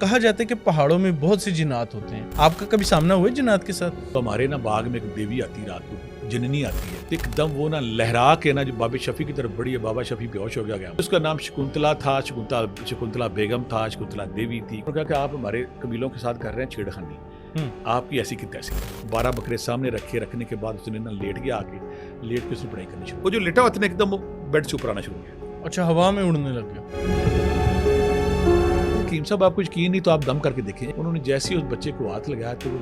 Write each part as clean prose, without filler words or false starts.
कहा जाता है कि पहाड़ों में बहुत से जिन्नात होते हैं। आपका कभी सामना हुआ है जिन्नात के साथ? तो हमारे ना बाग में एक देवी आती है, रात को जननी आती है, एकदम वो ना लहरा के ना जो बाबा शफी की तरफ बढ़ी है, बाबा शफी बेहोश हो गया। उसका नाम शकुंतला था, शकुंतला बेगम था, शकुंतला देवी थी। उन्होंने कहा कि आप हमारे कबीलों के साथ कर रहे हैं छेड़खानी, आपकी ऐसी की तैसी। 12 बकरे सामने रखने के बाद उसने ना लेट गया, आके लेट के उसने पढ़ाई करनी शुरू। वो जो लेटा हुआ था एकदम वो बेड से ऊपर आना शुरू किया। अच्छा, हवा में उड़ने लग गया। हकीम साहब आपको यकीन नहीं तो आप दम करके देखें, उन्होंने जैसे ही उस बच्चे को हाथ लगाया तो वो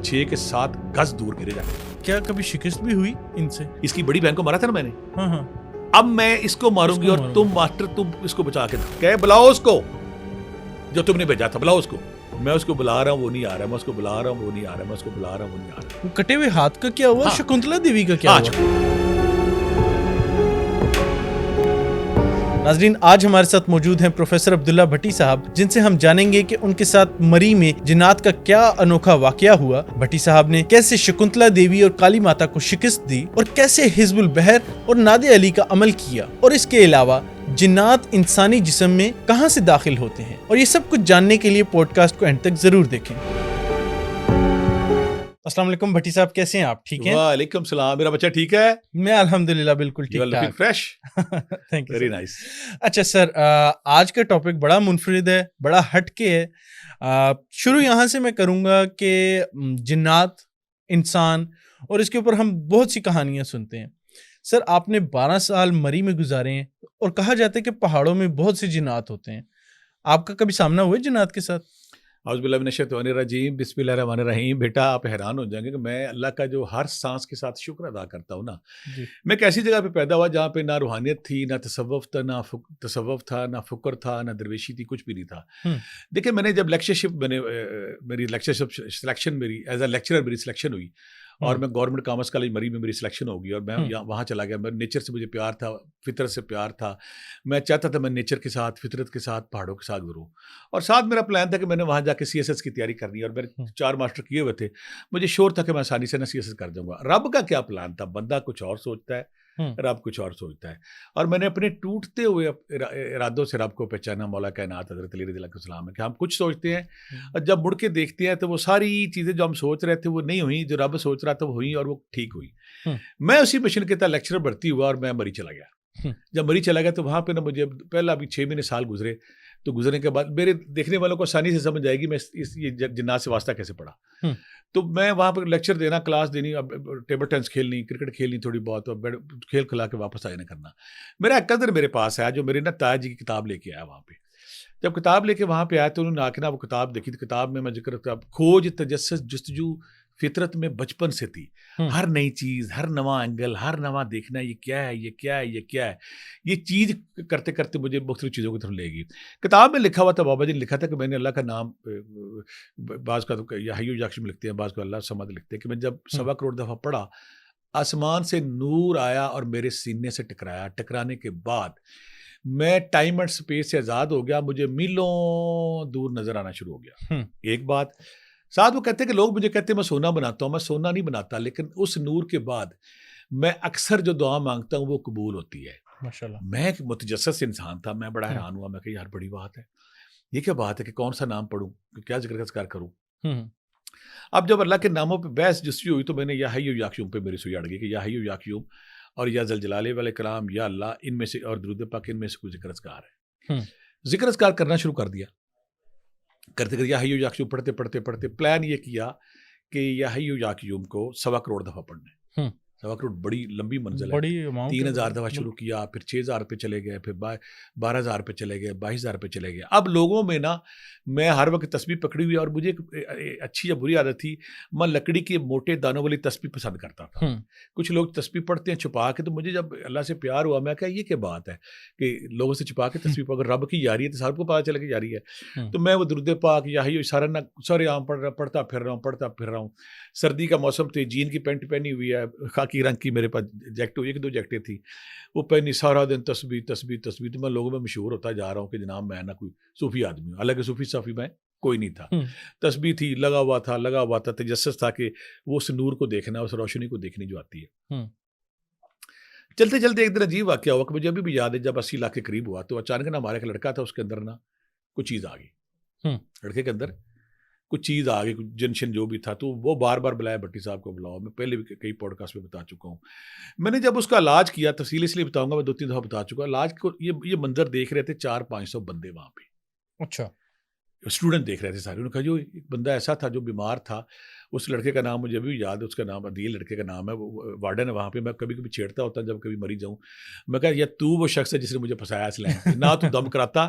6 के 7 गज दूर गिरे जाके। क्या कभी शिकस्त भी हुई इनसे? इसकी बड़ी बहन को मारा था ना मैंने। हाँ। अब मैं इसको मारूंगी और तुम मास्टर तुम इसको बचा के कहे बुलाओ उसको जो तुमने भेजा था, बुलाओ उसको। मैं उसको बुला रहा हूँ वो नहीं आ रहा, मैं उसको बुला रहा हूँ वो नहीं आ रहा, मैं उसको बुला रहा हूँ वो नहीं आ रहा। वो कटे हुए हाथ का क्या हुआ? हाँ। शकुंतला देवी का क्या हुआ? नाज़रीन, आज हमारे साथ मौजूद हैं प्रोफेसर अब्दुल्ला भट्टी साहब, जिनसे हम जानेंगे कि उनके साथ मरी में जिन्नात का क्या अनोखा वाकया हुआ। भट्टी साहब ने कैसे शकुंतला देवी और काली माता को शिकस्त दी और कैसे हिज़्बुल बहर और नादे अली का अमल किया, और इसके अलावा जिन्नात इंसानी जिस्म में कहां से दाखिल होते हैं। और ये सब कुछ जानने के लिए पॉडकास्ट को एंड तक जरूर देखें। अस्सलाम वालेकुम भट्टी साहब, कैसे हैं आप? ठीक हैं? वालेकुम सलाम। मेरा बच्चा ठीक है? मैं अल्हम्दुलिल्लाह बिल्कुल ठीक ठाक। Fresh. Thank you. Very nice. अच्छा सर, आज का टॉपिक बड़ा मुनफरिद है, बड़ा हटके है। शुरू यहाँ से मैं करूँगा कि जिन्नात, इंसान, और इसके ऊपर हम बहुत सी कहानियाँ सुनते हैं। सर, आपने 12 साल मरी में गुजारे हैं और कहा जाता है कि पहाड़ों में बहुत से जिन्नात होते हैं। आपका कभी सामना हुआ है जिन्नात के साथ? औज़ुबिल्लाहिमिनश्शैतानिर्रजीम, बिस्मिल्लाहिर्रहमानिर्रहीम। बेटा आप हैरान हो जाएंगे कि मैं अल्लाह का जो हर सांस के साथ शुक्र अदा करता हूँ ना। मैं एक ऐसी जगह पे पैदा हुआ जहाँ पे ना रूहानियत थी, ना तसव्वुफ था, तसव्वुफ था, ना फ़ुक्र था, ना दरवेशी थी, कुछ भी नहीं था। देखिए, मैंने जब मेरी लेक्चरशिप सिलेक्शन मेरी एज अ लेक्चरर मेरी सिलेक्शन हुई और मैं गवर्नमेंट कॉमर्स कॉलेज मरी में मेरी सिलेक्शन होगी और मैं वहाँ चला गया। मैं नेचर से मुझे प्यार था, फितरत से प्यार था। मैं चाहता था मैं नेचर के साथ, फितरत के साथ, पहाड़ों के साथ गुजरूँ। और साथ मेरा प्लान था कि मैंने वहाँ जाके CSS की तैयारी करनी है और मेरे 4 मास्टर किए हुए थे। मुझे श्योर था कि मैं आसानी से ना CSS कर जाऊँगा। रब का क्या प्लान था, बंदा कुछ और सोचता है, रब कुछ और सोचता है। और मैंने अपने टूटते हुए इरादों से रब को पहचाना। मौला कायनात हज़रत अली रज़ियल्लाहु सलाम है कि हम कुछ सोचते हैं और जब मुड़ के देखते हैं तो वो सारी चीज़ें जो हम सोच रहे थे वो नहीं हुई, जो रब सोच रहा था वो हुई और वो ठीक हुई। मैं उसी मिशन के तहत लेक्चरर भर्ती हुआ और मैं मरी चला गया। जब मरी चला गया तो वहाँ पे ना मुझे पहला अभी 6 महीने साल गुजरे। तो गुजरने के बाद मेरे देखने वालों को आसानी से समझ आएगी मैं ये जिन्नात से वास्ता कैसे पड़ा। तो मैं वहाँ पर लेक्चर देना, क्लास देनी, अब टेबल टेनिस खेलनी, क्रिकेट खेलनी थोड़ी बहुत, और खेल खिला के वापस आए ना करना। मेरा एक कदर मेरे पास है जो मेरे ना ताया जी की किताब लेके आया वहाँ पे। जब किताब लेके वहाँ पे आया तो उन्होंने आके ना वो किताब देखी। तो किताब में मैं जिक्र खोज तजस्सुस जुस्तजू फितरत में बचपन से थी। हर नई चीज़, हर नवा एंगल, हर नवा देखना, ये क्या है, ये क्या है, ये क्या है, ये चीज़ करते करते मुझे मुख्तलिफ चीज़ों की तरफ ले गई। किताब में लिखा हुआ था, बाबा जी ने लिखा था कि मैंने अल्लाह का नाम, बाज़ का तो या हय्यु याक़ूम लिखते हैं, बाज़ को अल्लाह समद लिखते हैं, कि मैं जब 1.25 करोड़ दफ़ा पढ़ा, आसमान से नूर आया और मेरे सीने से टकराया। टकराने के बाद मैं टाइम एंड स्पेस से आज़ाद हो गया, मुझे मीलों दूर नज़र आना शुरू हो गया। एक बात साथ वो कहते हैं कि लोग मुझे कहते हैं मैं सोना बनाता हूँ, मैं सोना नहीं बनाता, लेकिन उस नूर के बाद मैं अक्सर जो दुआ मांगता हूँ वो कबूल होती है। माशाल्लाह। मैं एक मुतजस्सिस इंसान था, मैं बड़ा हैरान हुआ। मैं कहा यार बड़ी बात है, ये क्या बात है कि कौन सा नाम पढ़ूँ, क्या जिक्र करूँ। अब जब अल्लाह के नामों पे बहस जस्ती हुई तो मैंने या हय्यु या क़य्यूम पे मेरी सुई अड़ गई कि या हय्यु या क़य्यूम और या ज़ल जलाले वाले कलाम, या अल्लाह, इनमें से और दुरूद पाक, इनमें से कोई जिक्र है। जिक्र करना शुरू कर दिया। करते करते या हय्यु या क़य्यूम पढ़ते प्लान ये किया कि या हय्यु या क़य्यूम को 1.25 करोड़ दफ़ा पढ़ना है। 1.25 करोड़ बड़ी लंबी मंजिल है। 3000 दफ़ा शुरू किया, फिर 6000 पे चले गए, फिर 12,000 पे चले गए, 22,000 पे चले गए। अब लोगों में ना मैं हर वक्त तस्बीह पकड़ी हुई, और मुझे एक अच्छी या बुरी आदत थी, मैं लकड़ी के मोटे दानों वाली तस्बीह पसंद करता था। कुछ लोग तस्बीह पढ़ते हैं छुपा के, तो मुझे जब अल्लाह से प्यार हुआ, मैं कहा ये क्या बात है कि लोगों से छुपा के तस्बीह पढ़, अगर रब की यारी है तो सबको पता चले कि यारी है। तो मैं वो दुरूद पाक या हय्यु सारे आम पढ़ता फिर रहा हूँ। सर्दी का मौसम थे, जीन की पैंट पहनी हुई है, खाकी रंग की, मेरे पास जैकेट 1-2 जैकेटें थी, वो पहनी, सारा दिन तस्बीह। तो मैं लोगों में मशहूर होता जा रहा हूँ कि जनाब मैं ना कोई सूफी आदमी हूँ। हालांकि सूफी साफी मैं कोई नहीं था। तस्बीह थी, लगा हुआ था, तजस्सुस था कि वो उस नूर को देखना, उस रोशनी को देखनी जो आती है। चलते चलते एक दिन अजीब वाक़या हुआ कि मुझे अभी भी याद है, जब 80 लाख के करीब हुआ तो अचानक ना हमारा एक लड़का था, उसके अंदर ना कुछ चीज़ आ गई। लड़के के अंदर कुछ चीज़ आ गई, कुछ जंक्शन जो भी था, तो वो बार बार बुलाया भट्टी साहब को बुलाओ। मैं पहले भी कई पॉडकास्ट में बता चुका हूँ। मैंने जब उसका इलाज किया, तफसील इसलिए बताऊंगा, मैं 2-3 दफ़ा बता चुका। इलाज को ये मंजर देख रहे थे 400-500 बंदे वहाँ पे, अच्छा, स्टूडेंट देख रहे थे सारे। उन्होंने कहा जो एक बंदा ऐसा था जो बीमार था, उस लड़के का नाम मुझे अभी भी याद है, उसका नाम अदील लड़के का नाम है, वो वार्डन है वहाँ पे। मैं कभी कभी छेड़ता होता जब कभी मरी जाऊँ, मैं कहा या तू वो शख्स है जिसने मुझे फंसाया इस लाइन पे, ना तू दम कराता।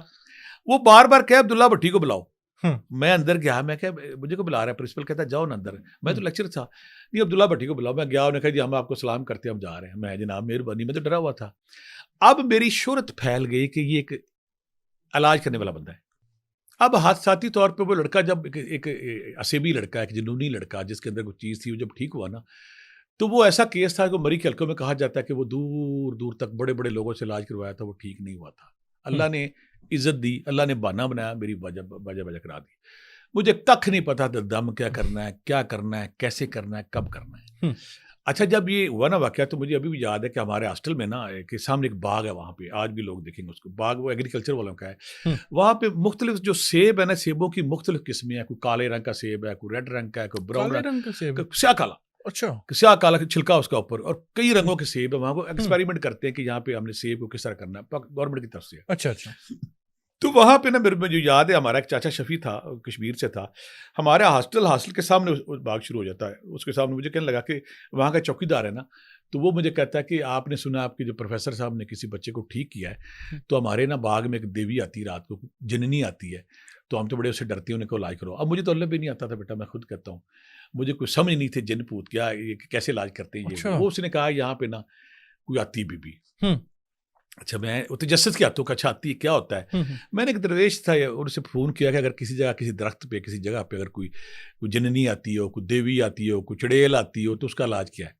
वो बार बार कह अब्दुल्ला भट्टी को बुलाओ। मैं अंदर गया, मैं क्या मुझे को बुला रहा है, प्रिंसिपल कहता जाओ ना अंदर, मैं तो लेक्चर था, नहीं अब्दुल्ला भट्टी को बुलाओ। मैं गया, उन्होंने कहा जी हम आपको सलाम करते हैं, हम जा रहे हैं। मैं जनाब मेहरबानी, मैं तो डरा हुआ था। अब मेरी शोहरत फैल गई कि ये एक इलाज करने वाला बंदा है। अब हादसाती तौर पे वो लड़का जब एक असेबी लड़का, एक जुनूनी लड़का जिसके अंदर कुछ चीज़ थी, वो जब ठीक हुआ ना, तो वो ऐसा केस था कि मरी के हल्कों में कहा जाता है कि वो दूर दूर तक बड़े बड़े लोगों से इलाज करवाया था, वो ठीक नहीं हुआ था। अल्लाह ने इज्जत दी, अल्लाह ने बहाना बनाया, मेरी वजह करा दी। मुझे कख नहीं पता था दम क्या करना है, कैसे करना है, कब करना है। अच्छा, जब ये हुआ ना वाकया, तो मुझे अभी भी याद है कि हमारे हॉस्टल में ना के सामने एक बाग है, वहाँ पे आज भी लोग देखेंगे उसको, बाग वो एग्रीकल्चर वालों का है। वहाँ पे मुख्तलिफ जो सेब है ना, सेबों की मुख्तलिफ किस्में हैं, कोई काले रंग का सेब है, कोई रेड रंग का है, कोई ब्राउन रंग का सेब, स्याह काला, अच्छा, स्याह काला छिलका उसका ऊपर, और कई रंगों के सेब है वहाँ। वो एक्सपेरिमेंट करते हैं कि यहाँ पे हमने सेब को किस तरह करना है, गवर्नमेंट की तरफ से। अच्छा अच्छा। तो वहाँ पे ना मेरे में जो याद है, हमारा एक चाचा शफी था, कश्मीर से था, हमारे हॉस्टल के सामने बाग शुरू हो जाता है। उसके सामने मुझे कहने लगा कि वहाँ का चौकीदार है ना, तो वो मुझे कहता है कि आपने सुना आपके जो प्रोफेसर साहब ने किसी बच्चे को ठीक किया है, तो हमारे ना बाग में एक देवी आती है रात को, जननी आती है, तो हम तो बड़े उससे डरते हैं, उन्हें को इलाज करो। अब मुझे तो अल्लाह भी नहीं आता था बेटा, मैं खुद कहता हूँ, मुझे कोई समझ नहीं थी जिन पूत क्या ये कैसे इलाज करते हैं। अच्छा। वो उसने कहा यहाँ पे ना कोई आती बीबी। अच्छा, मैं वो तजस्सुस के हाथों का, अच्छा आती है क्या होता है। मैंने एक दरवेश था, उनसे फ़ोन किया कि अगर किसी जगह, किसी दरख्त पे, किसी जगह पे अगर कोई जननी आती हो, कोई देवी आती हो, कोई चुड़ैल आती हो, तो उसका इलाज क्या है।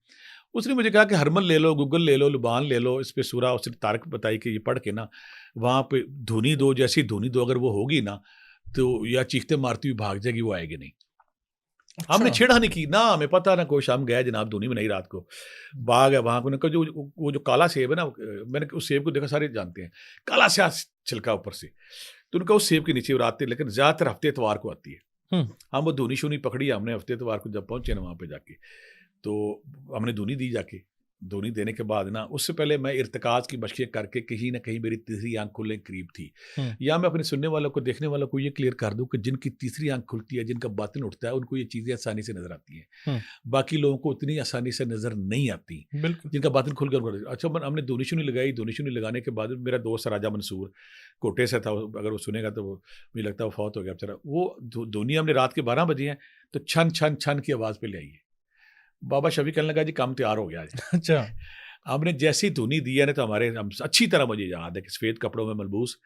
उसने मुझे कहा कि हरमल ले लो, गूगल ले लो, लुबान ले लो, इस पे सूरा उसने तारक बताई कि ये पढ़ के ना वहाँ पे धुनी दो, जैसी धुनी दो अगर वो होगी ना, तो या चीखते मारती हुई भाग जाएगी, वो आएगी नहीं। हमने छेड़ा नहीं की ना, हमें पता ना, कोई शाम गया जनाब, धुनी में नहीं, रात को बाग है वहाँ को, जो वो जो काला सेब है ना, मैंने उस सेब को देखा, सारे जानते हैं, काला स्याह छिलका ऊपर से, तो उनका उस सेब के नीचे आती है, लेकिन ज़्यादातर हफ्ते इतवार को आती है। हम वो धुनी शुनी पकड़ी हमने हफ्ते इतवार को, जब पहुँचे ना वहाँ पे जाके, तो हमने धुनी दी जाके। धुनी देने के बाद ना, उससे पहले मैं इर्तिकाज़ की मशक़ें करके कहीं ना कहीं मेरी तीसरी आंख खुलने करीब थी। या मैं अपने सुनने वालों को, देखने वालों को ये क्लियर कर दूं कि जिनकी तीसरी आंख खुलती है, जिनका बातिन उठता है, उनको ये चीज़ें आसानी से नजर आती हैं। बाकी लोगों को उतनी आसानी से नजर नहीं आती, जिनका बातिन खुल कर। अच्छा, हमने धुनी शुनी लगाई, धुनी शुनी लगाने के बाद मेरा दोस्त राजा मंसूर कोटे से था, अगर वो सुनेगा तो मुझे लगता है वो फौत हो गया बेचारा। वो धुनी हमने रात के 12 बजे हैं, तो छन छन छन की आवाज़ पे ले आई है। बाबा शफी कहने लगा जी काम तैयार हो गया है। अच्छा, हमने जैसी धुनी दी है ना, तो हमारे अच्छी तरह मुझे याद है कि सफ़ेद कपड़ों में मलबूस,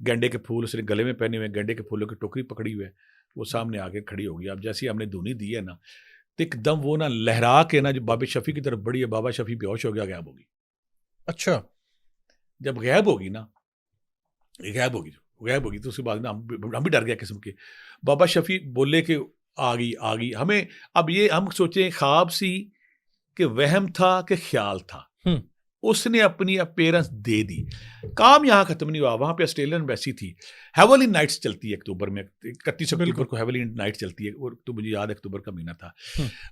गेंडे के फूल उसने गले में पहने हुए, गेंडे के फूलों की टोकरी पकड़ी हुए, वो सामने आके खड़ी हो गई। अब जैसी हमने धुनी दी है ना, तो एकदम वो ना लहरा के ना, जो बाबा शफी की तरफ बड़ी है, बाबा शफी बेहोश हो गया, गायब होगी। अच्छा, जब गायब होगी ना, गायब होगी तो उसके बाद ना हम भी डर गया किस्म के। बाबा शफी बोले कि आ गई। हमें अब ये हम सोचे ख्वाब सी कि वहम था कि ख्याल था। उसने अपनी अपीयरेंस दे दी। काम यहाँ खत्म नहीं हुआ, वहाँ पे ऑस्ट्रेलियन एम्बेसी थी, हेवली नाइट्स चलती है अक्टूबर में, 31 अक्टूबर को हेवली नाइट चलती है, और तो मुझे याद है अक्टूबर का महीना था।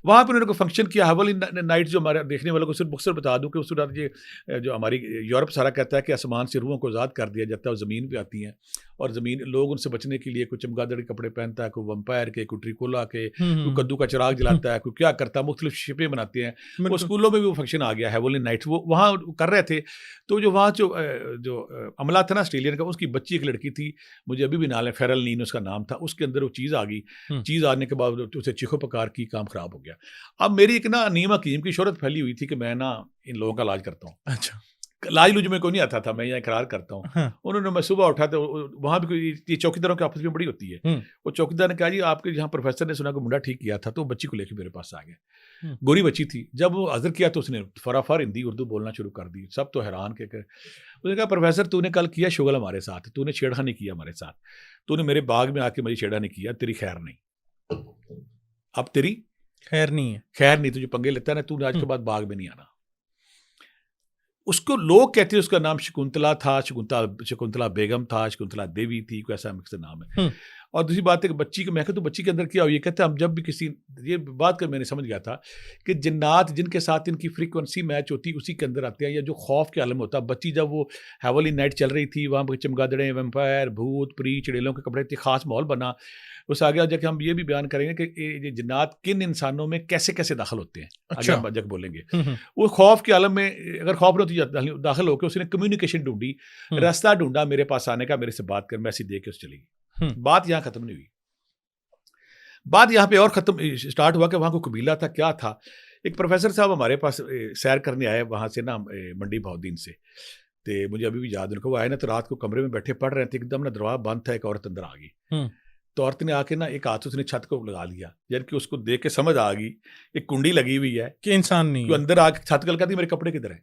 वहाँ पे उन्होंने कोई फंक्शन किया, हेवली नाइट, जो हमारे देखने वालों को सिर्फ मुख्तसर बता दूं कि उस रात ये जो हमारी यूरोप सारा कहता है कि आसमान से रूहों को आज़ाद कर दिया जाता है, वो ज़मीन पर आती हैं, और ज़मीन लोग उनसे बचने के लिए कोई चमगादड़ के कपड़े पहनता है, कोई वम्पायर के, कोई ट्रिकोला के, कोई कद्दू का चिराग जलाता है, कोई क्या करता है, मुख्तलिफ शिपें बनाते हैं। वो स्कूलों में भी वो फंक्शन आ गया, हेवली नाइट, वो वहाँ कर रहे थे। तो जो वहाँ जो अमला था ना ऑस्ट्रेलियन का, उसकी बच्ची एक लड़की थी, मुझे अभी भी नाम है, फेरल नीन उसका नाम था, उसके अंदर वो चीज़ आ गई। चीज़ आने के बाद उसे चीखो पकार की, काम खराब हो गया। अब मेरी एक ना नीम हकीम की शोहरत फैली हुई थी कि मैं ना इन लोगों का इलाज करता हूँ। अच्छा, इलाज लुज में कोई नहीं आता था, मैं यहाँ इकरार करता हूँ। हाँ। उन्होंने, मैं सुबह उठा तो वहाँ भी कोई ये चौकीदारों के आपस में बड़ी होती है, वो चौकीदार ने कहा जी आपके यहाँ प्रोफेसर ने सुना को मुंडा ठीक किया था, तो बच्ची को लेकर मेरे पास आ गया। गोरी बच्ची थी। जब वो हाजिर किया तो उसने फराफर हिंदी उर्दू बोलना शुरू कर दी। सब तो हैरान के उसने कहा प्रोफेसर तूने कल किया शुगल हमारे साथ, तूने छेड़खानी किया हमारे साथ, तूने मेरे बाग में आके मेरी छेड़खानी किया, तेरी खैर नहीं, अब तेरी खैर नहीं है, खैर नहीं, तुझे पंगे लेता है ना, तूने आज के बाद बाग में नहीं आना। उसको लोग कहते हैं उसका नाम शकुंतला था, शकुंतला बेगम था, शकुंतला देवी थी, कोई ऐसा मिक्स नाम है। और दूसरी बात है कि बच्ची को, मैं कहता तो बच्ची के अंदर क्या हुई, ये कहते हम जब भी किसी, ये बात कर मैंने समझ गया था कि जिन्नात जिनके साथ इनकी फ्रीक्वेंसी मैच होती उसी के अंदर आते हैं, या जो खौफ के आलम होता है। बच्ची जब वो हैवली नाइट चल रही थी, वहाँ पर चमगादड़ें, वैम्पायर, भूत, प्री, चुड़ैलों के कपड़े, खास माहौल बना। उस आगे जाके हम ये भी बयान करेंगे कि ये जिन्नात किन इंसानों में कैसे कैसे दाखिल होते हैं, आगे हम जब बोलेंगे। वो खौफ के आलम में अगर खौफ नहीं होती, दाखिल होकर उसने कम्युनिकेशन ढूंढी, रास्ता ढूंढा मेरे पास आने का, मेरे से बात कर, मैसेज दे के उस चली गई। बात यहाँ खत्म नहीं हुई, बात यहाँ पे और खत्म स्टार्ट हुआ कि वहाँ को कबीला था, क्या था। एक प्रोफेसर साहब हमारे पास सैर करने आए वहाँ से ना, मंडी बहाउद्दीन से, तो मुझे अभी भी याद, उनको वो आए ना तो रात को कमरे में बैठे पढ़ रहे थे, एकदम ना दरवाजा बंद था, एक औरत अंदर आ गई। तो औरत ने आके ना एक हाथ उसने छत को लगा लिया, यानी कि उसको देख के समझ आ गई एक कुंडी लगी हुई है कि इंसान नहीं, तो अंदर आके छत को लगा दी, मेरे कपड़े किधर है।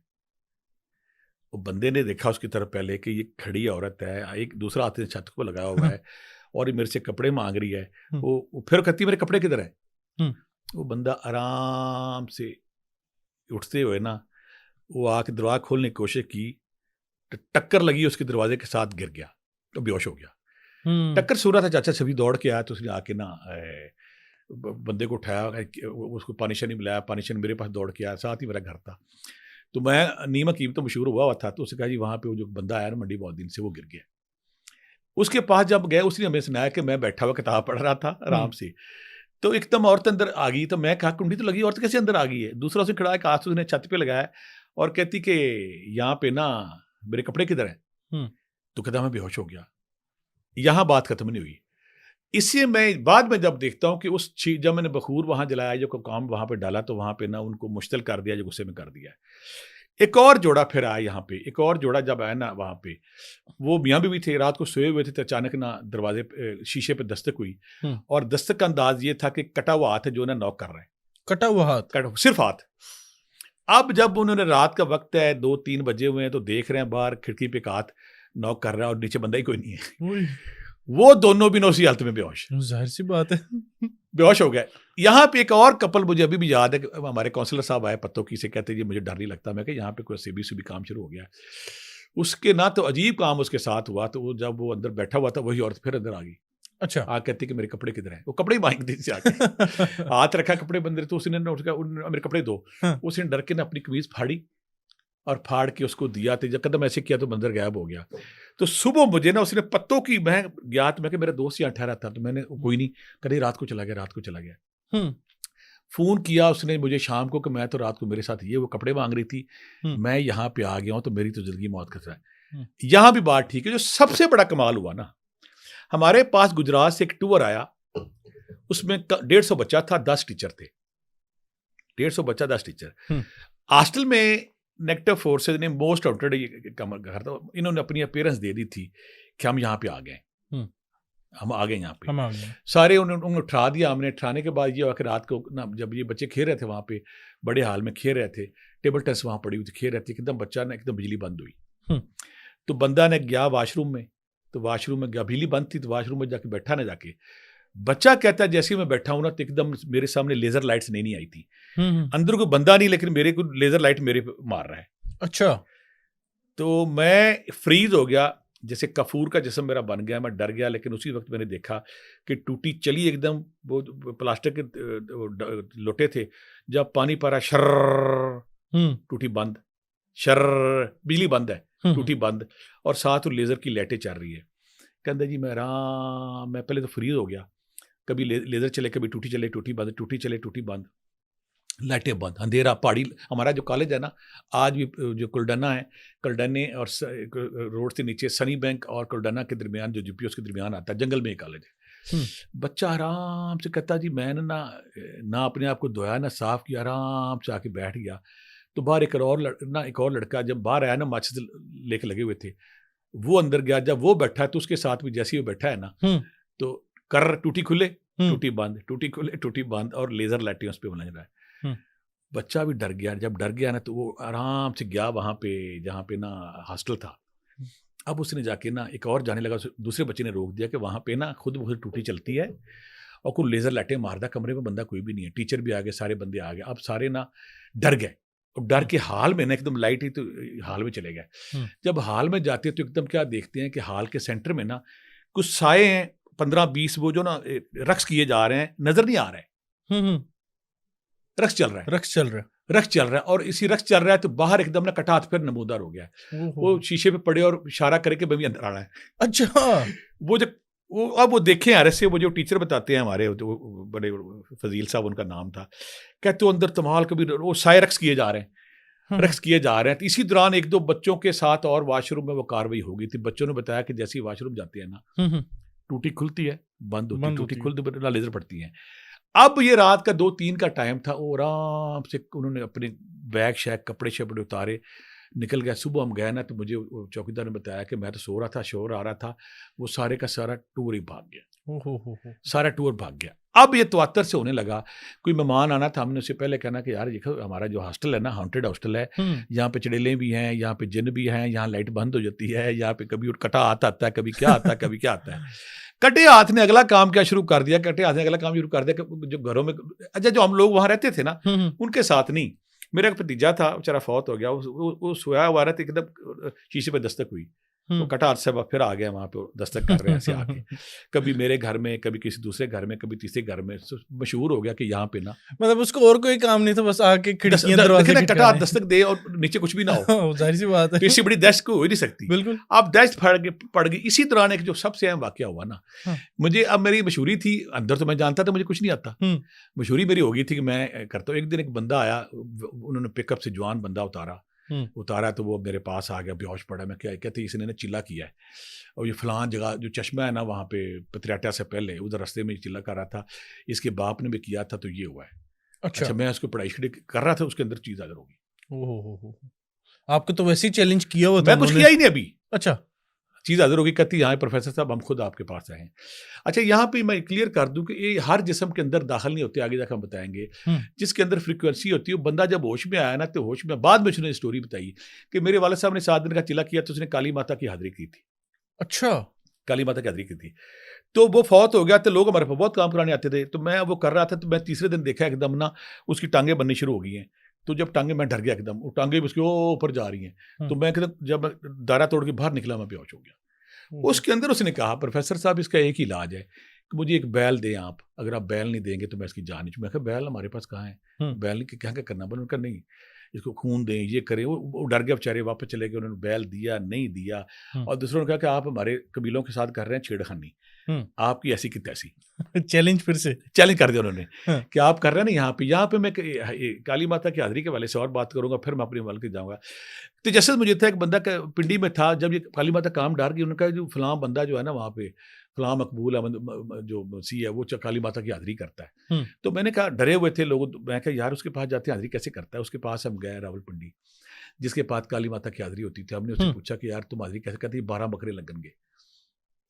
वो बंदे ने देखा उसकी तरफ पहले कि ये खड़ी औरत है, एक दूसरा हाथ ने छत को लगाया हुआ है और ये मेरे से कपड़े मांग रही है। वो फिर कहती मेरे कपड़े किधर है। वो बंदा आराम से उठते हुए ना, वो आके दरवाजा खोलने की कोशिश की, टक्कर लगी उसके दरवाजे के साथ, गिर गया तो बेहोश हो गया। टक्कर सो रहा था, चाचा सभी दौड़ के आया तो उसने आके ना बंदे को उठाया, उसको पानी शानी मिलाया, पानी शानी मेरे पास दौड़ के आया, साथ ही मेरा घर था। तो मैं नीम हकीम तो मशहूर हुआ था, तो उसने कहा जी वहाँ पे वो जो बंदा आया ना मंडी बहाउद्दीन से, वो गिर गया। उसके पास जब गए उसने हमें सुनाया कि मैं बैठा हुआ किताब पढ़ रहा था आराम से, तो एकदम औरत अंदर आ गई। तो मैं कहा कुंडी तो लगी, औरत कैसे अंदर आ गई है। दूसरा उसने खड़ा है, काश उसने छत पे लगाया और कहती कि यहाँ पे ना मेरे कपड़े किधर है। तो कहता मैं बेहोश हो गया। यहाँ बात खत्म नहीं हुई। इससे मैं बाद में जब देखता हूँ कि उस जब मैंने बखूर वहाँ जलाया, जो काम वहाँ पे डाला, तो वहाँ पे ना उनको मुश्तिल कर दिया, जो गुस्से में कर दिया। एक और जोड़ा फिर आया यहाँ पे, एक और जोड़ा जब आया ना वहाँ पे, वो मियाँ बीवी थे, रात को सोए हुए थे, तो अचानक ना दरवाजे शीशे पे दस्तक हुई, और दस्तक का अंदाज ये था कि कटा हुआ हाथ है जो ना नॉक कर रहा है। कटा हुआ हाथ, सिर्फ हाथ। अब जब उन्होंने, रात का वक्त है, 2-3 बजे हुए हैं, तो देख रहे हैं बाहर खिड़की पे एक हाथ नॉक कर रहा है और नीचे बंदा ही कोई नहीं है। वो दोनों भी उसी हालत में बेहोश, जाहिर सी बात है, बेहोश हो गए। यहाँ पे एक और कपल मुझे अभी भी याद है कि हमारे काउंसलर साहब आए पत्तों की से, कहते जी मुझे डर नहीं लगता। मैं कि यहाँ पे कोई सीबी काम शुरू हो गया। उसके ना तो अजीब काम उसके साथ हुआ, तो वो जब वो अंदर बैठा हुआ था, वही औरत फिर अंदर आ गई। अच्छा, आ कहती कि मेरे कपड़े किधर हैं। वो कपड़े ही मांग दी थी आके हाथ रखा कपड़े बंदे, तो उसने मेरे कपड़े दो। उसने डर के ना अपनी कमीज फाड़ी और फाड़ के उसको दिया, तो जब कदम ऐसे किया तो मंजर गायब हो गया। तो सुबह मुझे ना उसने पत्तों की, मैं गया तो मैं कि मेरा दोस्त यहाँ ठहरा था, तो मैंने कोई नहीं, कभी रात को चला गया, रात को चला गया। फोन किया उसने मुझे शाम को कि मैं तो रात को मेरे साथ ये वो कपड़े मांग रही थी, मैं यहाँ पे आ गया हूँ, तो मेरी तो जिंदगी मौत खतरा है। यहाँ भी बात ठीक है। जो सबसे बड़ा कमाल हुआ ना, हमारे पास गुजरात से एक टूर आया, उसमें 150 बच्चा था, 10 टीचर थे। 150 बच्चा, 10 टीचर। हॉस्टल में नेगेटिव फोर्सेज ने मोस्ट आउटेड घर था, इन्होंने अपनी अपीयरेंस दे दी थी कि हम यहाँ पे आ गए, हम आ गए यहाँ पे। सारे उन्होंने उठा दिया। हमने उठाने के बाद ये हुआ कि रात को ना, जब ये बच्चे खेल रहे थे वहाँ पे, बड़े हाल में खेल रहे थे, टेबल टेनिस वहाँ पड़ी हुई थी, खेल रहे थे, एकदम बच्चा ना, एकदम बिजली बंद हुई। तो बंदा ने गया वाशरूम में, तो वाशरूम में गया, बिजली बंद थी, तो वाशरूम में जाके बैठा ना, जाके बच्चा कहता है जैसे ही मैं बैठा हूं ना, तो एकदम मेरे सामने लेजर लाइट्स नहीं आई थी। अंदर कोई बंदा नहीं, लेकिन मेरे को लेजर लाइट मेरे पे मार रहा है। अच्छा, तो मैं फ्रीज हो गया, जैसे कफूर का जिस्म मेरा बन गया, मैं डर गया। लेकिन उसी वक्त मैंने देखा कि टूटी चली एकदम, वो प्लास्टिक के लोटे थे, जब पानी पा रहा, शर्र, टूटी बंद, शर्र, बिजली बंद है, टूटी बंद, और साथ लेजर की लाइटें चल रही है। कहते जी मैं पहले तो फ्रीज हो गया, कभी लेजर चले, कभी टूटी चले, टूटी बंद, टूटी चले, टूटी बंद, लाइटें बंद, अंधेरा। पहाड़ी, हमारा जो कॉलेज है ना, आज भी जो कुलडना है, कुलडने और रोड से नीचे सनी बैंक और कुलडना के दरमियान, जो जीपीएस के दरमियान आता है, जंगल में एक कॉलेज है। बच्चा आराम से कहता जी मैंने ना अपने आप को धोया, ना साफ किया, आराम से आके बैठ गया। तो बाहर एक और लड़का जब बाहर आया ना, माचिस लेके लगे हुए थे, वो अंदर गया। जब वो बैठा है तो उसके साथ भी जैसे ही वो बैठा है ना, तो कर टूटी खुले, टूटी बंद, टूटी खुले, टूटी बंद, और लेजर लाइटें उस पर बना रहा है। बच्चा भी डर गया। जब डर गया ना, तो वो आराम से गया वहां पे जहाँ पे ना हॉस्टल था। अब उसने जाके ना एक और जाने लगा, दूसरे बच्चे ने रोक दिया कि वहां पे ना खुद बहुत टूटी चलती है और कोई लेजर लाइटें मारदा, कमरे में बंदा कोई भी नहीं है, टीचर भी आ गए, सारे बंदे आ गए। अब सारे ना डर गए, और डर के हाल में ना एकदम लाइट ही, तो हाल में चले गए। जब हाल में जाते हैं तो एकदम क्या देखते हैं कि हाल के सेंटर में ना कुछ साए हैं, 15-20 वो जो ना रक्स किए जा रहे हैं, नजर नहीं आ रहे हैं। रक्स चल रहा है, रक्स चल रहा है, रक्स चल रहा है, और इसी रक्स चल रहा है तो बाहर एकदम ना कटा हाथ फिर नमूदार हो गया है। वो शीशे पे पड़े और इशारा करे कि मैं भी अंदर आ रहा है। अच्छा, वो जब वो देखे यार ऐसे, वो जो टीचर बताते हैं हमारे, जो बड़े फजील साहब उनका नाम था, कहते हो अंदर तमाल कभी वो सारे रक्स किए जा रहे हैं, रक्स किए जा रहे हैं। तो इसी दौरान 1-2 बच्चों के साथ और वॉशरूम में वो कार्रवाई हो गई थी। बच्चों ने बताया कि जैसे ही वॉशरूम जाते हैं ना, टूटी खुलती है, बंद होती है, टूटी खुलती है, लेजर पड़ती है। अब ये रात का 2-3 का टाइम था, वो आराम से उन्होंने अपने बैग शैग कपड़े शपड़े उतारे, निकल गया। सुबह हम गए ना तो मुझे चौकीदार ने बताया कि मैं तो सो रहा था, शोर आ रहा था, वो सारे का सारा टूर ही भाग गया। सारा टूर भाग गया। अब ये तवातर से होने लगा, कोई मेहमान आना था, हमने उससे पहले कहना कि यार देखो हमारा जो हॉस्टल है ना, हॉन्टेड हॉस्टल है, यहाँ पे चड़ेलें भी हैं, यहाँ पे जिन भी हैं, यहाँ लाइट बंद हो जाती है, यहाँ पे कभी कटा हाथ आता है, कभी क्या आता है, कभी क्या आता है। कटे हाथ ने अगला काम क्या शुरू कर दिया, कटे हाथ ने अगला काम शुरू कर दिया कि जो घरों में, अच्छा जो हम लोग वहाँ रहते थे ना, उनके साथ नहीं, मेरा एक भतीजा था, बेचारा फौत हो गया, वो सोया हुआ रहा था, एकदम शीशे पे दस्तक हुई, तो कटा हाथ से फिर आ गया वहाँ पे, दस्तक कर रहे हैं ऐसे आके, कभी मेरे घर में, कभी किसी दूसरे घर में, कभी तीसरे घर में, मशहूर हो गया कि यहाँ पे ना, मतलब उसको और कोई काम नहीं था, बस आके खिड़कियां दरवाजे कटा हाथ दस्तक दे और नीचे कुछ भी ना हो। जाहिर सी बात है, तो इससे बड़ी दहशत हो ही नहीं सकती। बिल्कुल। अब दहशत पड़ गई। इसी दौरान एक जो सबसे अहम वाकया हुआ ना, मुझे, अब मेरी मशहूरी थी, अंदर तो मैं जानता था मुझे कुछ नहीं आता, मशहूरी मेरी हो गई थी कि मैं करता हूँ। एक दिन एक बंदा आया, उन्होंने पिकअप से जवान बंदा उतारा तो वो मेरे पास आ गया, बेहोश पड़ा। मैं क्या कहते, इसने चिल्ला किया है, और ये फलां जगह जो चश्मा है ना वहाँ पे पतराटा से पहले उधर रास्ते में चिल्ला कर रहा था, इसके बाप ने भी किया था तो ये हुआ है। अच्छा, मैं उसको पढ़ाई कर रहा था, उसके अंदर चीज अगर होगी। आपको तो वैसे ही चैलेंज किया हुआ था? मैं कुछ किया ही नहीं अभी। अच्छा, चीज़ हाजिर होगी, कहती यहाँ प्रोफेसर साहब हम खुद आपके पास आए हैं। अच्छा, यहाँ पे मैं क्लियर कर दूं कि ये हर जिस्म के अंदर दाखिल नहीं होते, आगे जाकर हम बताएंगे। जिसके अंदर फ्रीक्वेंसी होती है, वो बंदा जब होश में आया ना, तो होश में, बाद में उसने स्टोरी बताई कि मेरे वाले साहब ने 7 दिन का चिल्ला किया तो उसने काली माता की हाजिरी की थी। अच्छा, काली माता की हाजिरी की थी, तो वो फौत हो गया, तो लोग हमारे पास बहुत काम कराने आते थे, तो मैं वो कर रहा था, तो मैं तीसरे दिन देखा एकदम ना उसकी टांगे बननी शुरू हो गई हैं। तो जब टांगे, मैं डर गया एकदम, वो टांगे उसके ऊपर जा रही हैं, तो मैं एकदम, जब दायरा तोड़ के बाहर निकला, मैं बेहोश हो गया। उसके अंदर उसने कहा, प्रोफेसर साहब इसका एक ही इलाज है कि मुझे एक बैल दें आप, अगर आप बैल नहीं देंगे तो मैं इसकी जान नहीं। मैं कहा बैल हमारे पास कहाँ है, बैल नहीं, क्या क्या करना बना, उनका नहीं, इसको खून दें, ये करें। वो डर गया बेचारे, वापस चले गए, उन्होंने बैल दिया नहीं दिया। और दूसरों ने कहा कि आप हमारे कबीलों के साथ कर रहे हैं छेड़खानी, आपकी ऐसी की तैसी। चैलेंज फिर से चैलेंज कर दिया उन्होंने कि आप कर रहे हैं ना यहाँ पे मैं काली माता की हाजिरी के वाले से और बात करूंगा, फिर मैं अपनी वाल के जाऊंगा। तो जैसे मुझे था, एक बंदा पिंडी में था, जब ये काली माता काम डाल गई, उनका जो फलां बंदा जो है ना वहाँ पे, फलां मकबूल जो मसीह है, वो काली माता की हाजिरी करता है। तो मैंने कहा, डरे हुए थे लोग, मैं कहा यार उसके पास जाते हैं, हाजिरी कैसे करता है। उसके पास हम गए, रावलपिंडी, जिसके पास काली माता की हाजिरी होती थी। हमने उससे पूछा कि यार तुम हाजिरी कैसे करती? 12 बकरे लगेंगे।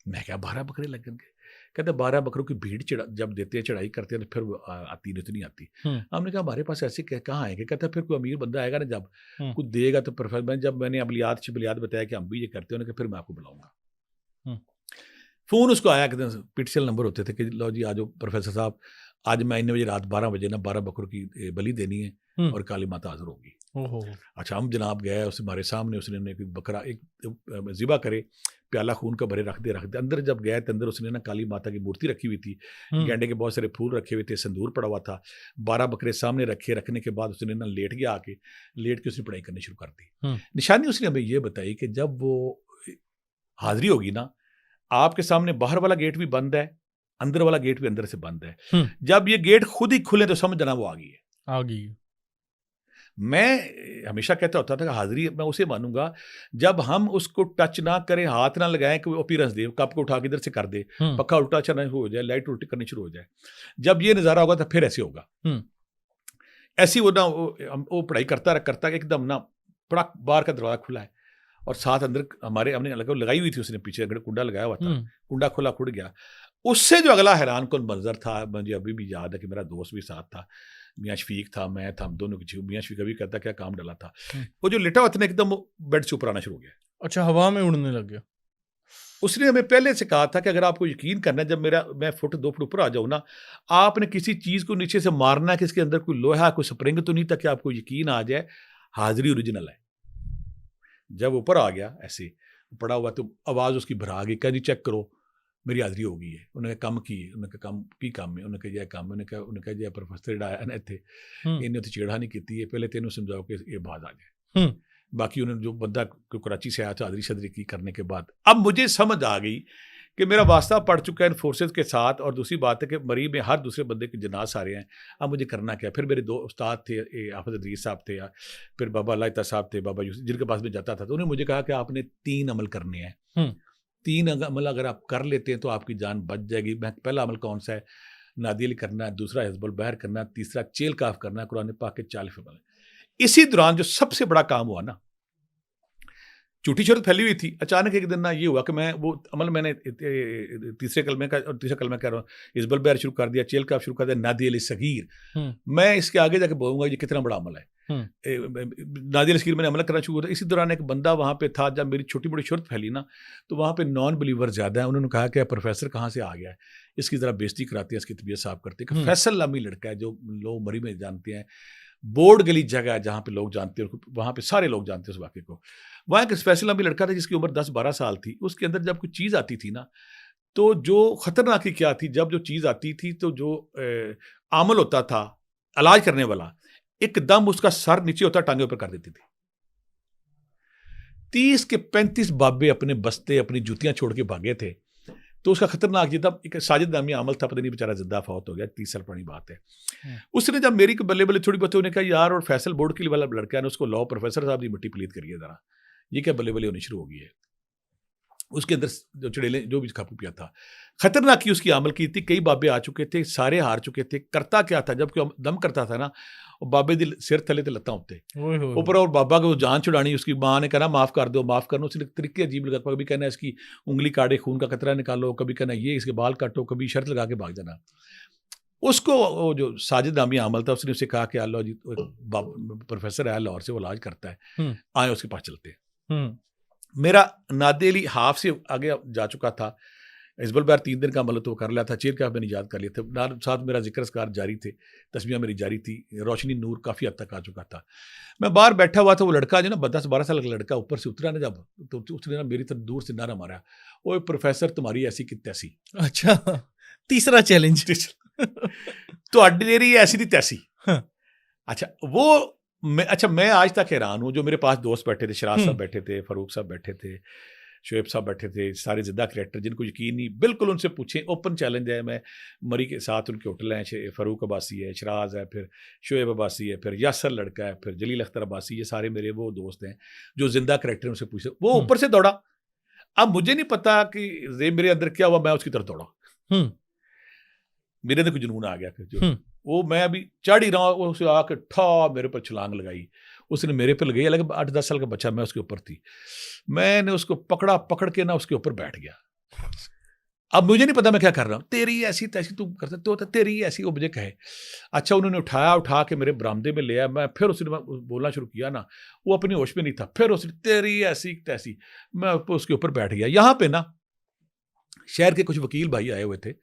मैं क्या 12 बकरे लगेंगे? कहते 12 बकरों की भीड़ जब देते हैं, चढ़ाई करते हैं, तो फिर आती नहीं तो नहीं आती। हमने कहा हमारे पास ऐसे कहाँ आएंगे? कहते फिर कोई अमीर बंदा आएगा ना, जब कुछ देगा तो प्रोफेसर, जब मैंने अमलियात बताया कि हम भी ये करते हैं, फिर मैं आपको बुलाऊंगा। फोन उसको आया, कहते पीटीसीएल नंबर होते थे कि लो जी आज प्रोफेसर साहब, आज मैं इतने बजे रात 12 बजे ना 12 बकरों की बलि देनी है और काली माता हाजिर होगी। अच्छा, हम जनाब गए, उस हमारे सामने उसने एक बकरा एक ज़िबा करे, प्याला खून का भरे रख दे। अंदर जब गए तो अंदर उसने ना काली माता की मूर्ति रखी हुई थी, गेंडे के बहुत सारे फूल रखे हुए थे, संदूर पड़ा हुआ था, 12 बकरे सामने रखने के बाद उसने ना लेट गया, आके लेट के उसने पढ़ाई करनी शुरू कर दी। निशानी उसने हमें ये बताई कि जब वो हाजिरी होगी ना, आपके सामने बाहर वाला गेट भी बंद है, अंदर वाला गेट भी अंदर से बंद है। जब ये गेट खुद ही खुले तो समझ जाना वो आ गई है। मैं हमेशा कहता होता था कि हाजिरी मैं उसे मानूंगा जब हम उसको टच ना करें, हाथ ना लगाएं कि वो अपीयरेंस दे, कप को उठा के इधर से कर दे, पक्का उल्टा चलना शुरू हो जाए, लाइट उल्टी करनी शुरू हो जाए। जब ये नज़ारा होगा तो फिर ऐसे होगा। ऐसी वो ना वो पढ़ाई करता एकदम ना पड़ा, बाहर का दरवाजा खुला है और साथ अंदर हमने लगाई हुई थी, उसने पीछे कुंडा लगाया हुआ था, कुंडा खुला खुड़ गया। उससे जो अगला हैरान कुन मंजर था, मुझे अभी भी याद है कि मेरा दोस्त भी साथ था, मियाँ शफीक था, मैं था, हम दोनों की। मियाँ शफीक अभी कहता क्या काम डाला था, वो जो लेटा हुआ था एकदम बेड से ऊपर आना शुरू हो गया। अच्छा, हवा में उड़ने लग गया। उसने हमें पहले से कहा था कि अगर आपको यकीन करना है, जब मैं 1 फुट 2 फुट ऊपर आ जाऊँ ना, आपने किसी चीज़ को नीचे से मारना है कि इसके अंदर कोई लोहा, कोई स्प्रिंग तो नहीं, ताकि आपको यकीन आ जाए हाजिरी ओरिजिनल है। जब ऊपर आ गया ऐसे पड़ा हुआ तो आवाज़ उसकी भरा गई, कह जी चेक करो। मेरी हाज़री हो गई है। उन्होंने कहा कम की है, उन्होंने कहा कम की कम है, उन्होंने कहा यह कम, उन्होंने कहा यह प्रोफेसर जेड़ा आया ना इत्थे इन्हें तो छेड़ा नहीं की है, पहले तेनों समझाओ कि ये बात आ जाए। बाकी उन्होंने जो बंदा कराची से आया था हाज़री शदरी की करने के बाद अब मुझे समझ आ गई कि मेरा वास्ता पड़ चुका है इन फोर्सेज के साथ, और दूसरी बात है कि मरी में हर दूसरे बंदे के जनाज आ रहे हैं। अब मुझे करना क्या? फिर मेरे 2 उस्ताद थे, हाफिज़ अदरीस साहब थे, फिर बाबा लाइता साहब थे, बाबा यूसुफ, जिनके पास मैं जाता था, तो उन्होंने मुझे कहा कि आपने 3 अमल करने हैं। 3 अमल अगर आप कर लेते हैं तो आपकी जान बच जाएगी। पहला अमल कौन सा है? नादी अली करना है, दूसरा हिज़्बुल बहर करना है, तीसरा चेल काफ करना है। कुरान पाक के 40 अमल है। इसी दौरान जो सबसे बड़ा काम हुआ ना, झूठी शोहरत फैली हुई थी। अचानक एक दिन ना ये हुआ कि मैं वो अमल मैंने तीसरे कलमे का और तीसरा कलमा कह रहा हूँ, हिज़्बुल बहर शुरू कर दिया, चेल काफ शुरू कर दिया, नादी अली सगीर। मैं इसके आगे जाके बोलूँगा ये कितना बड़ा अमल है। नादी अली सगीर मैंने अमल करना शुरू किया। इसी दौरान एक बंदा वहाँ पे था, जब मेरी छोटी बड़ी शोहरत फैली ना, तो वहाँ पे नॉन बिलीवर ज़्यादा है। उन्होंने कहा कि प्रोफेसर कहाँ से आ गया है, इसकी ज़रा बेइज्जती कराते हैं, इसकी तबीयत साफ करते हैं। फैसल नामी लड़का है जो लोग मरी में जानते हैं, बोर्ड गली जगह है जहाँ पे लोग जानते हैं, वहाँ पे सारे लोग जानते हैं उस वाक़े को। वहाँ एक फैसल नामी लड़का था जिसकी उम्र 10-12 साल थी। उसके अंदर जब कोई चीज़ आती थी ना, तो जो ख़तरनाक ही क्या थी, जब जो चीज़ आती थी तो जो आमल होता था इलाज करने वाला, एकदम उसका सर नीचे होता, टांगे ऊपर कर देती थी। 30 के 35 बाबे अपने बस्ते, अपनी जूतियाँ छोड़ के भागे थे। तो उसका खतरनाक ये था, एक साजिद नामी आमल था, पता नहीं बेचारा जिंदा फौत हो गया, 30 साल पुरानी बात है। उसने जब मेरी बल्ले बल्ले थोड़ी बहुत, उन्हें कहा यार, और फैसल बोर्ड के वाला लड़का है ना, उसको लॉ प्रोफेसर साहब की मिट्टी प्लीत करिए ज़रा, ये क्या बल्ले बल्ले होनी शुरू हो गई है। उसके अंदर जो चुड़ैले जो भी खापू पिया था, खतरनाक की उसकी अमल की थी। कई बाबे आ चुके थे, सारे हार चुके थे। करता क्या था, जब कोई दम करता था ना, बाबे दी सिर थले ते लत्तां उत्ते ऊपर, और बाबा को जान छुड़ानी। उसकी माँ ने कहना माफ़ कर दो, माफ़ करना। उसने तरीके अजीब लगा, कभी कहना इसकी उंगली काटे, खून का कतरा निकालो, कभी कहना ये इसके बाल काटो, कभी शर्त लगा के भाग जाना। उसको वो जो साजिद नामी आमल था, उसने उसे कहा कि अल्लाह जी प्रोफेसर है लाहौर से, वो इलाज करता है, आए उसके पास चलते हैं। मेरा नादी अली हाफ से आगे जा चुका था। हिज़्बुल बहर 3 दिन का अमल तो कर लिया था, चेर का मैंने याद कर लिया था, साथ मेरा जिक्र अस्कार जारी थे, तस्बीह मेरी जारी थी, रोशनी नूर काफ़ी हद तक आ चुका था। मैं बाहर बैठा हुआ था, वो लड़का जो ना 10-12 साल का लड़का ऊपर से उतरा ना, जब तो उसने ना मेरी तरफ दूर से नारा मारा, ओए प्रोफेसर तुम्हारी ऐसी की तैसी। अच्छा, तीसरा चैलेंज तो अड्डेरी ऐसी थी तैसी। अच्छा वो मैं आज तक हैरान हूँ। जो मेरे पास दोस्त बैठे थे, शराज साहब बैठे थे, फ़ारूक साहब बैठे थे, शुएब साहब बैठे थे, सारे ज़िंदा कैरेक्टर जिनको यकीन नहीं, बिल्कुल उनसे पूछें, ओपन चैलेंज है। मैं मरी के साथ उनके होटल हैं, फ़ारूक अब्बासी है, शराज है, फिर शुएब अब्बासी है, फिर यासर लड़का है, फिर जलील अख्तर अब्बासी, ये सारे मेरे वो दोस्त हैं जो ज़िंदा कैरेक्टर उनसे पूछे। वो ऊपर से दौड़ा। अब मुझे नहीं पता कि मेरे अंदर क्या हुआ, मैं उसकी तरफ दौड़ा। मेरे अंदर कोई जुनून आ गया कि जो वो मैं अभी चढ़ ही रहा हूँ, उसे आके ठा मेरे पर छलांग लगाई। उसने मेरे पर लगाई, अलग 8-10 साल का बच्चा, मैं उसके ऊपर थी। मैंने उसको पकड़ के ना उसके ऊपर बैठ गया। अब मुझे नहीं पता मैं क्या कर रहा हूँ। तेरी ऐसी तैसी तू कर सकते हो, तेरी ऐसी, वो मुझे कहे। अच्छा, उन्होंने उठा के मेरे बरामदे में ले आया। मैं फिर उसने बोलना शुरू किया ना, वो अपनी होश में नहीं था। फिर उसने तेरी ऐसी तैसी, मैं उसके ऊपर बैठ गया। यहाँ पे ना शहर के कुछ वकील भाई आए हुए थे,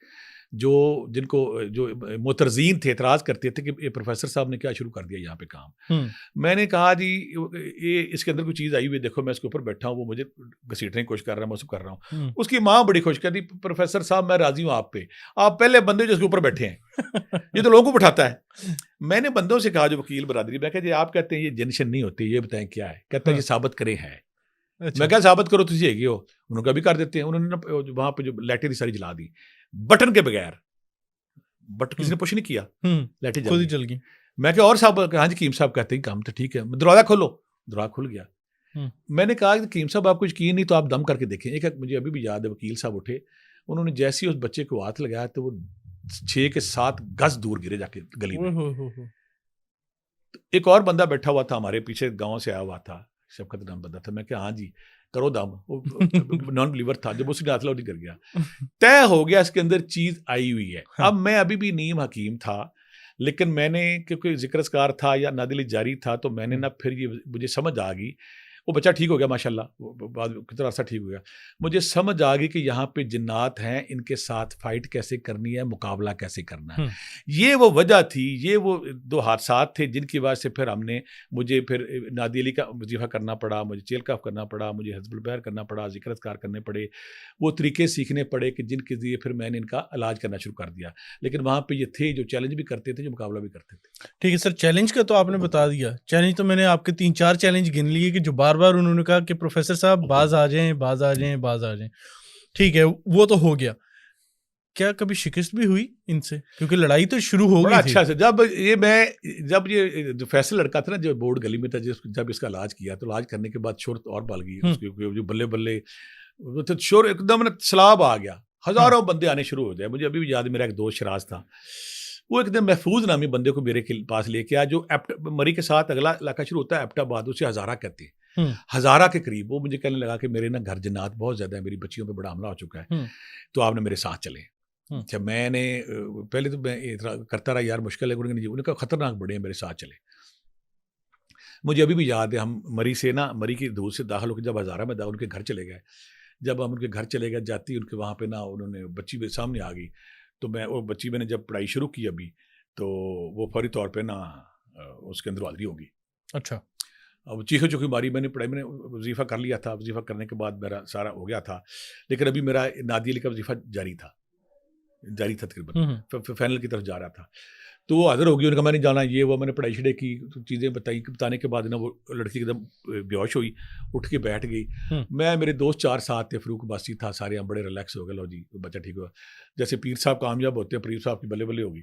जिनको मुतरजीन थे, एतराज़ करते थे कि ये प्रोफेसर साहब ने क्या शुरू कर दिया यहाँ पे काम। मैंने कहा जी ये इसके अंदर कोई चीज़ आई हुई, देखो मैं इसके ऊपर बैठा हूँ, वो मुझे घसीटने की कोशिश कर रहा है, मैं उसको कर रहा हूँ। उसकी माँ बड़ी खुश कहती, प्रोफेसर साहब मैं राज़ी हूँ आप पे, आप पहले बंदे जो इसके ऊपर बैठे हैं, ये तो लोगों को बैठाता है। मैंने बंदों से कहा, जो वकील बरादरी, मैं कहा जी आप कहते हैं ये जेनशन नहीं होती, ये बताएं क्या है। कहता है ये साबित करें है। मैं क्या साबित करो, तुझे हैगी हो। उन्होंने कभी कर देते हैं। उन्होंने वहाँ पे जो लाइटें सारी जला दी बटन के बगैर, बट किसी ने पुश नहीं किया, लाइटें खुद ही जल गई। मैं क्या और साहब, हाँ जी कीम साहब कहते हैं काम तो ठीक है, दरवाजा खोलो, दरवाजा खुल गया। मैंने कहा कि कीम साहब आपको यकीन नहीं तो आप दम करके देखें। एक मुझे अभी भी याद है, वकील साहब उठे, उन्होंने जैसे ही उस बच्चे को हाथ लगाया तो वो 6 के 7 गज दूर गिरे जाके गली में। एक और बंदा बैठा हुआ था हमारे पीछे, गाँव से आया हुआ था, शफकत नाम बंदा था। मैं क्या हाँ जी करो दम, नॉन बिलीवर था। जब उसने हाथ लौटी कर गया, तय हो गया इसके अंदर चीज आई हुई है। अब मैं अभी भी नीम हकीम था, लेकिन मैंने क्योंकि जिक्र अस्कार था या नादिल जारी था, तो मैंने ना फिर ये मुझे समझ आ गई। वो बच्चा ठीक हो गया माशाल्लाह, वो बाद कितना अर्सा ठीक हो गया। मुझे समझ आ गई कि यहाँ पे जिन्नात हैं, इनके साथ फाइट कैसे करनी है, मुकाबला कैसे करना है। ये वो वजह थी, ये वो 2 हादसात थे जिनकी वजह से फिर मुझे फिर नादी अली का वजीफ़ा करना पड़ा, मुझे चेलकाफ करना पड़ा, मुझे हिज़्बुल बहर करना पड़ा, ज़िक्र अज़कार करने पड़े, वो तरीके सीखने पड़े कि जिनके ज़रिए फिर मैंने इनका इलाज करना शुरू कर दिया। लेकिन वहाँ पे ये थे जो चैलेंज भी करते थे, जो मुकाबला भी करते थे। ठीक है सर, चैलेंज का तो आपने बता दिया। चैलेंज तो मैंने आपके 3-4 चैलेंज गिन लिए कि जो बार-बार उन्होंने कहा कि प्रोफ़ेसर साहब बाज़ आ जाएँ, बाज़ आ जाएँ, बाज़ आ जाएँ। ठीक है, वो तो हो गया। क्या कभी शिकस्त भी हुई इनसे? क्योंकि लड़ाई तो शुरू हो बड़ा गई थी। अच्छा से जब ये जो फैसल लड़का था ना, जो बोर्ड गली में था, जब इसका इलाज किया, तो इलाज करने के बाद शोर और बढ़ गई उसकी, जो बल्ले-बल्ले वो तो शोर एकदम ना सैलाब आ गया। हज़ारों बंदे आने शुरू हो गए। मुझे अभी भी याद है, मेरा एक दोस्त शराज था, वो एकदम महफूज नामी बंदे को मेरे के पास लेके आया, जो मरी के साथ अगला इलाका शुरू होता है एबटाबाद, उसे हज़ारा कहते हैं। हज़ारा के करीब वो मुझे कहने लगा कि मेरे ना घर जिन्नात बहुत ज़्यादा है, मेरी बच्चियों पे बड़ा हमला हो चुका है, तो आपने मेरे साथ चले। अच्छा, मैंने पहले तो मैं इतना करता रहा, यार मुश्किल है, उन्होंने कहा खतरनाक बड़े हैं, मेरे साथ चले। मुझे अभी भी याद है, हम मरी की दूर से दाखिल होकर जब हज़ारा में उनके घर चले गए, जब हम उनके घर चले गए, जाती उनके वहाँ पे ना उन्होंने बच्ची मेरे सामने आ गई, तो मैंने जब पढ़ाई शुरू की अभी, तो वो फौरी तौर पे ना उसके अंदर हाज़री होगी। अच्छा। अब चीखो-चीखी मारी, मैंने वज़ीफ़ा कर लिया था, वज़ीफ़ा करने के बाद मेरा सारा हो गया था, लेकिन अभी मेरा नादी अली का वज़ीफ़ा जारी था तकरीबन, फाइनल की तरफ जा रहा था। तो वो हाज़िर हो गई, उन्होंने कहा मैं नहीं जाना, ये वो, मैंने पढ़ाई शढ़ाई की, तो चीज़ें बताने के बाद ना वो लड़की एकदम बेहोश हुई, उठ के बैठ गई। मेरे दोस्त 4 साथ थे, फ़रूक बासी था, सारे हम बड़े रिलैक्स हो गए, लो जी बच्चा ठीक हुआ। जैसे पीर साहब कामयाब होते हैं, पीर साहब की बल्ले-बल्ले होगी।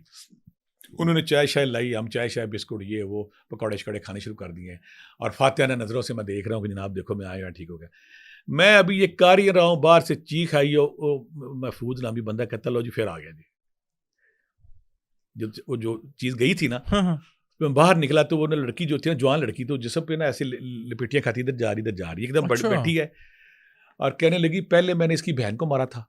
उन्होंने चाय-शाय लाई, हम चाय-शाय, बिस्कुट, ये वो, पकौड़े-शकौड़े खाने शुरू कर दिए, और फातिहाना नज़रों से मैं देख रहा हूँ कि जनाब देखो मैं आया, ठीक हो गया। मैं अभी ये कर ही रहा हूँ, बाहर से चीख आई, महफूज नामी बंदा कहता लो जी फिर आ गया जी। वो जो चीज़ गई थी ना, मैं बाहर निकला तो वो ना लड़की जो थी ना, जवान लड़की, तो जिस्म पे ना ऐसे लपेटियाँ खाती, इधर जा रही, एकदम बैठी है, और कहने लगी पहले मैंने इसकी बहन को मारा था।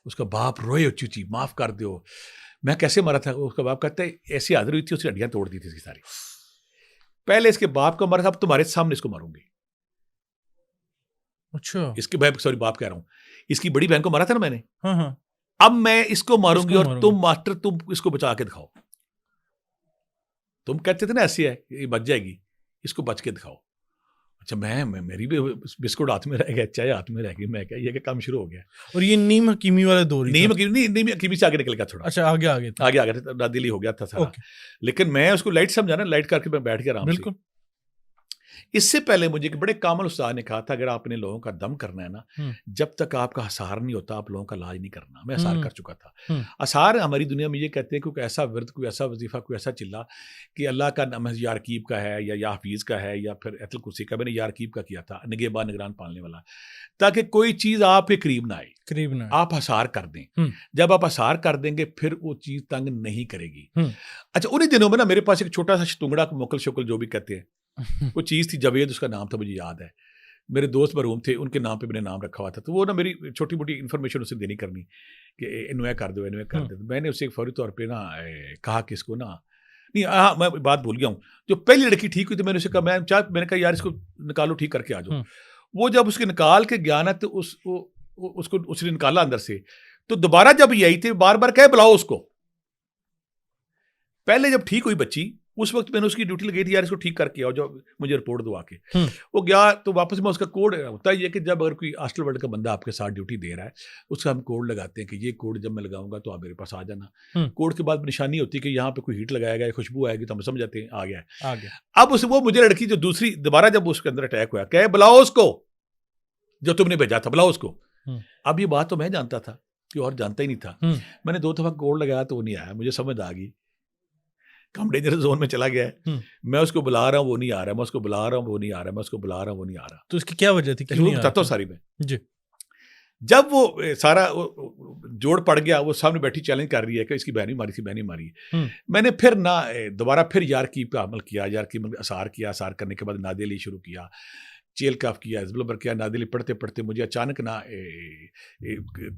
उसका बाप रोए ऊँची-ऊँची, माफ़ कर दो। मैं कैसे मारा था? उसका बाप कहता है ऐसी हाज़िर हुई थी, उसकी हड्डियाँ तोड़ दी थी इसकी सारी। पहले इसके बाप को मारा था, अब तुम्हारे सामने इसको मारूँगी। अच्छा। इसके बाप कह रहा हूँ। इसकी बड़ी बहन को मारा था ना मैंने। हाँ। अब मैं इसको मारूँगी, और तुम इसको बचा के दिखाओ। तुम कहते थे ना ऐसी है, ये बच जाएगी, इसको बच के दिखाओ। अच्छा, मेरी भी बिस्कुट हाथ में रह गया, चाय हाथ में रह गई, मैं क्या, ये काम शुरू हो गया। और ये नीम हकीमी वाला दौर ही था। नीम हकीमी से आगे निकल गया थोड़ा। अच्छा, आगे आगे नादिली हो गया था सारा। लेकिन मैं उसको लाइट समझा ना, लाइट करके मैं बैठ गया आराम से। इससे पहले मुझे एक बड़े कामल उस्ताद ने कहा था, अगर आपने लोगों का दम करना है ना, जब तक आपका हसार नहीं होता, आप लोगों का इलाज नहीं करना। मैं हसार कर चुका था। हसार हमारी दुनिया में ये कहते हैं, कोई ऐसा विर्द, कोई ऐसा वजीफा, कोई ऐसा चिल्ला कि अल्लाह का नाम या रकीब का है, या हफीज़ का है, या फिर अतल कुर्सी का। मैंने या रकीब का किया था, निगहबान निगरान पालने वाला, ताकि कोई चीज़ आपके करीब ना आए, आप हसार कर दें। जब आप हसार कर देंगे, फिर वो चीज़ तंग नहीं करेगी। अच्छा, उन्हीं दिनों में ना मेरे पास एक छोटा सा शतुंगड़ा, मोकल शोकल जो भी कहते हैं, वो चीज़ थी, जावेद उसका नाम था, मुझे याद है। मेरे दोस्त मरहूम थे, उनके नाम पे मैंने नाम रखा हुआ था। तो वो ना मेरी छोटी मोटी इन्फॉर्मेशन उसे देनी करनी कि इन्वें कर दो, इन्वें कर दो। तो मैंने उसे फौरी तौर पे ना कहा कि इसको ना, नहीं, हाँ, मैं बात भूल गया हूँ। जो पहली लड़की ठीक हुई, तो मैंने उसे कहा, मैंने कहा यार इसको निकालो, ठीक करके आ जाओ। वो जब उसके निकाल के गया ना, तो उसको उसने निकाला अंदर से, तो दोबारा जब ये आई थी, बार बार कहे बुलाओ उसको। पहले जब ठीक हुई बच्ची, उस वक्त मैंने उसकी ड्यूटी लगाई थी, यार इसको ठीक करके आओ, जो मुझे रिपोर्ट दो आके। वो गया, तो वापस में उसका कोड होता है ये कि जब अगर कोई हॉस्टल वर्ल्ड का बंदा आपके साथ ड्यूटी दे रहा है, उसका हम कोड लगाते हैं कि ये कोड जब मैं लगाऊंगा तो आप मेरे पास आ जाना। कोड के बाद निशानी होती है कि यहाँ पे कोई हीट लगाया गया, खुशबू आएगी, तो हम समझ जाते हैं आ गया। अब वो मुझे लड़की जो दूसरी दोबारा जब उसके अंदर अटैक हुआ, कहे बुलाओ उसको, जो तुमने भेजा था, बुलाओ उसको। अब ये बात तो मैं जानता था, कि और जानता ही नहीं था। मैंने 2 दफा कोड लगाया तो वो नहीं आया। मुझे समझ आ गई कम डेंजरस जोन में चला गया है। मैं उसको बुला रहा हूँ, वो नहीं आ रहा, मैं उसको बुला रहा हूँ, वो नहीं आ रहा, मैं उसको बुला रहा हूँ, वो नहीं आ रहा। तो इसकी क्या वजह थी? क्यों बताता हूँ सारी मैं जी। जब वो सारा जोड़ पड़ गया, वो सामने बैठी चैलेंज कर रही है कि इसकी बहनी मारी थी, बहनी मारी। मैंने फिर ना दोबारा फिर यार की पे अमल किया, यार की असार किया। असार करने के बाद नादी अली शुरू किया, चेल काफ किया, हिज़्बुल बर किया। नादी अली पढ़ते पढ़ते मुझे अचानक ना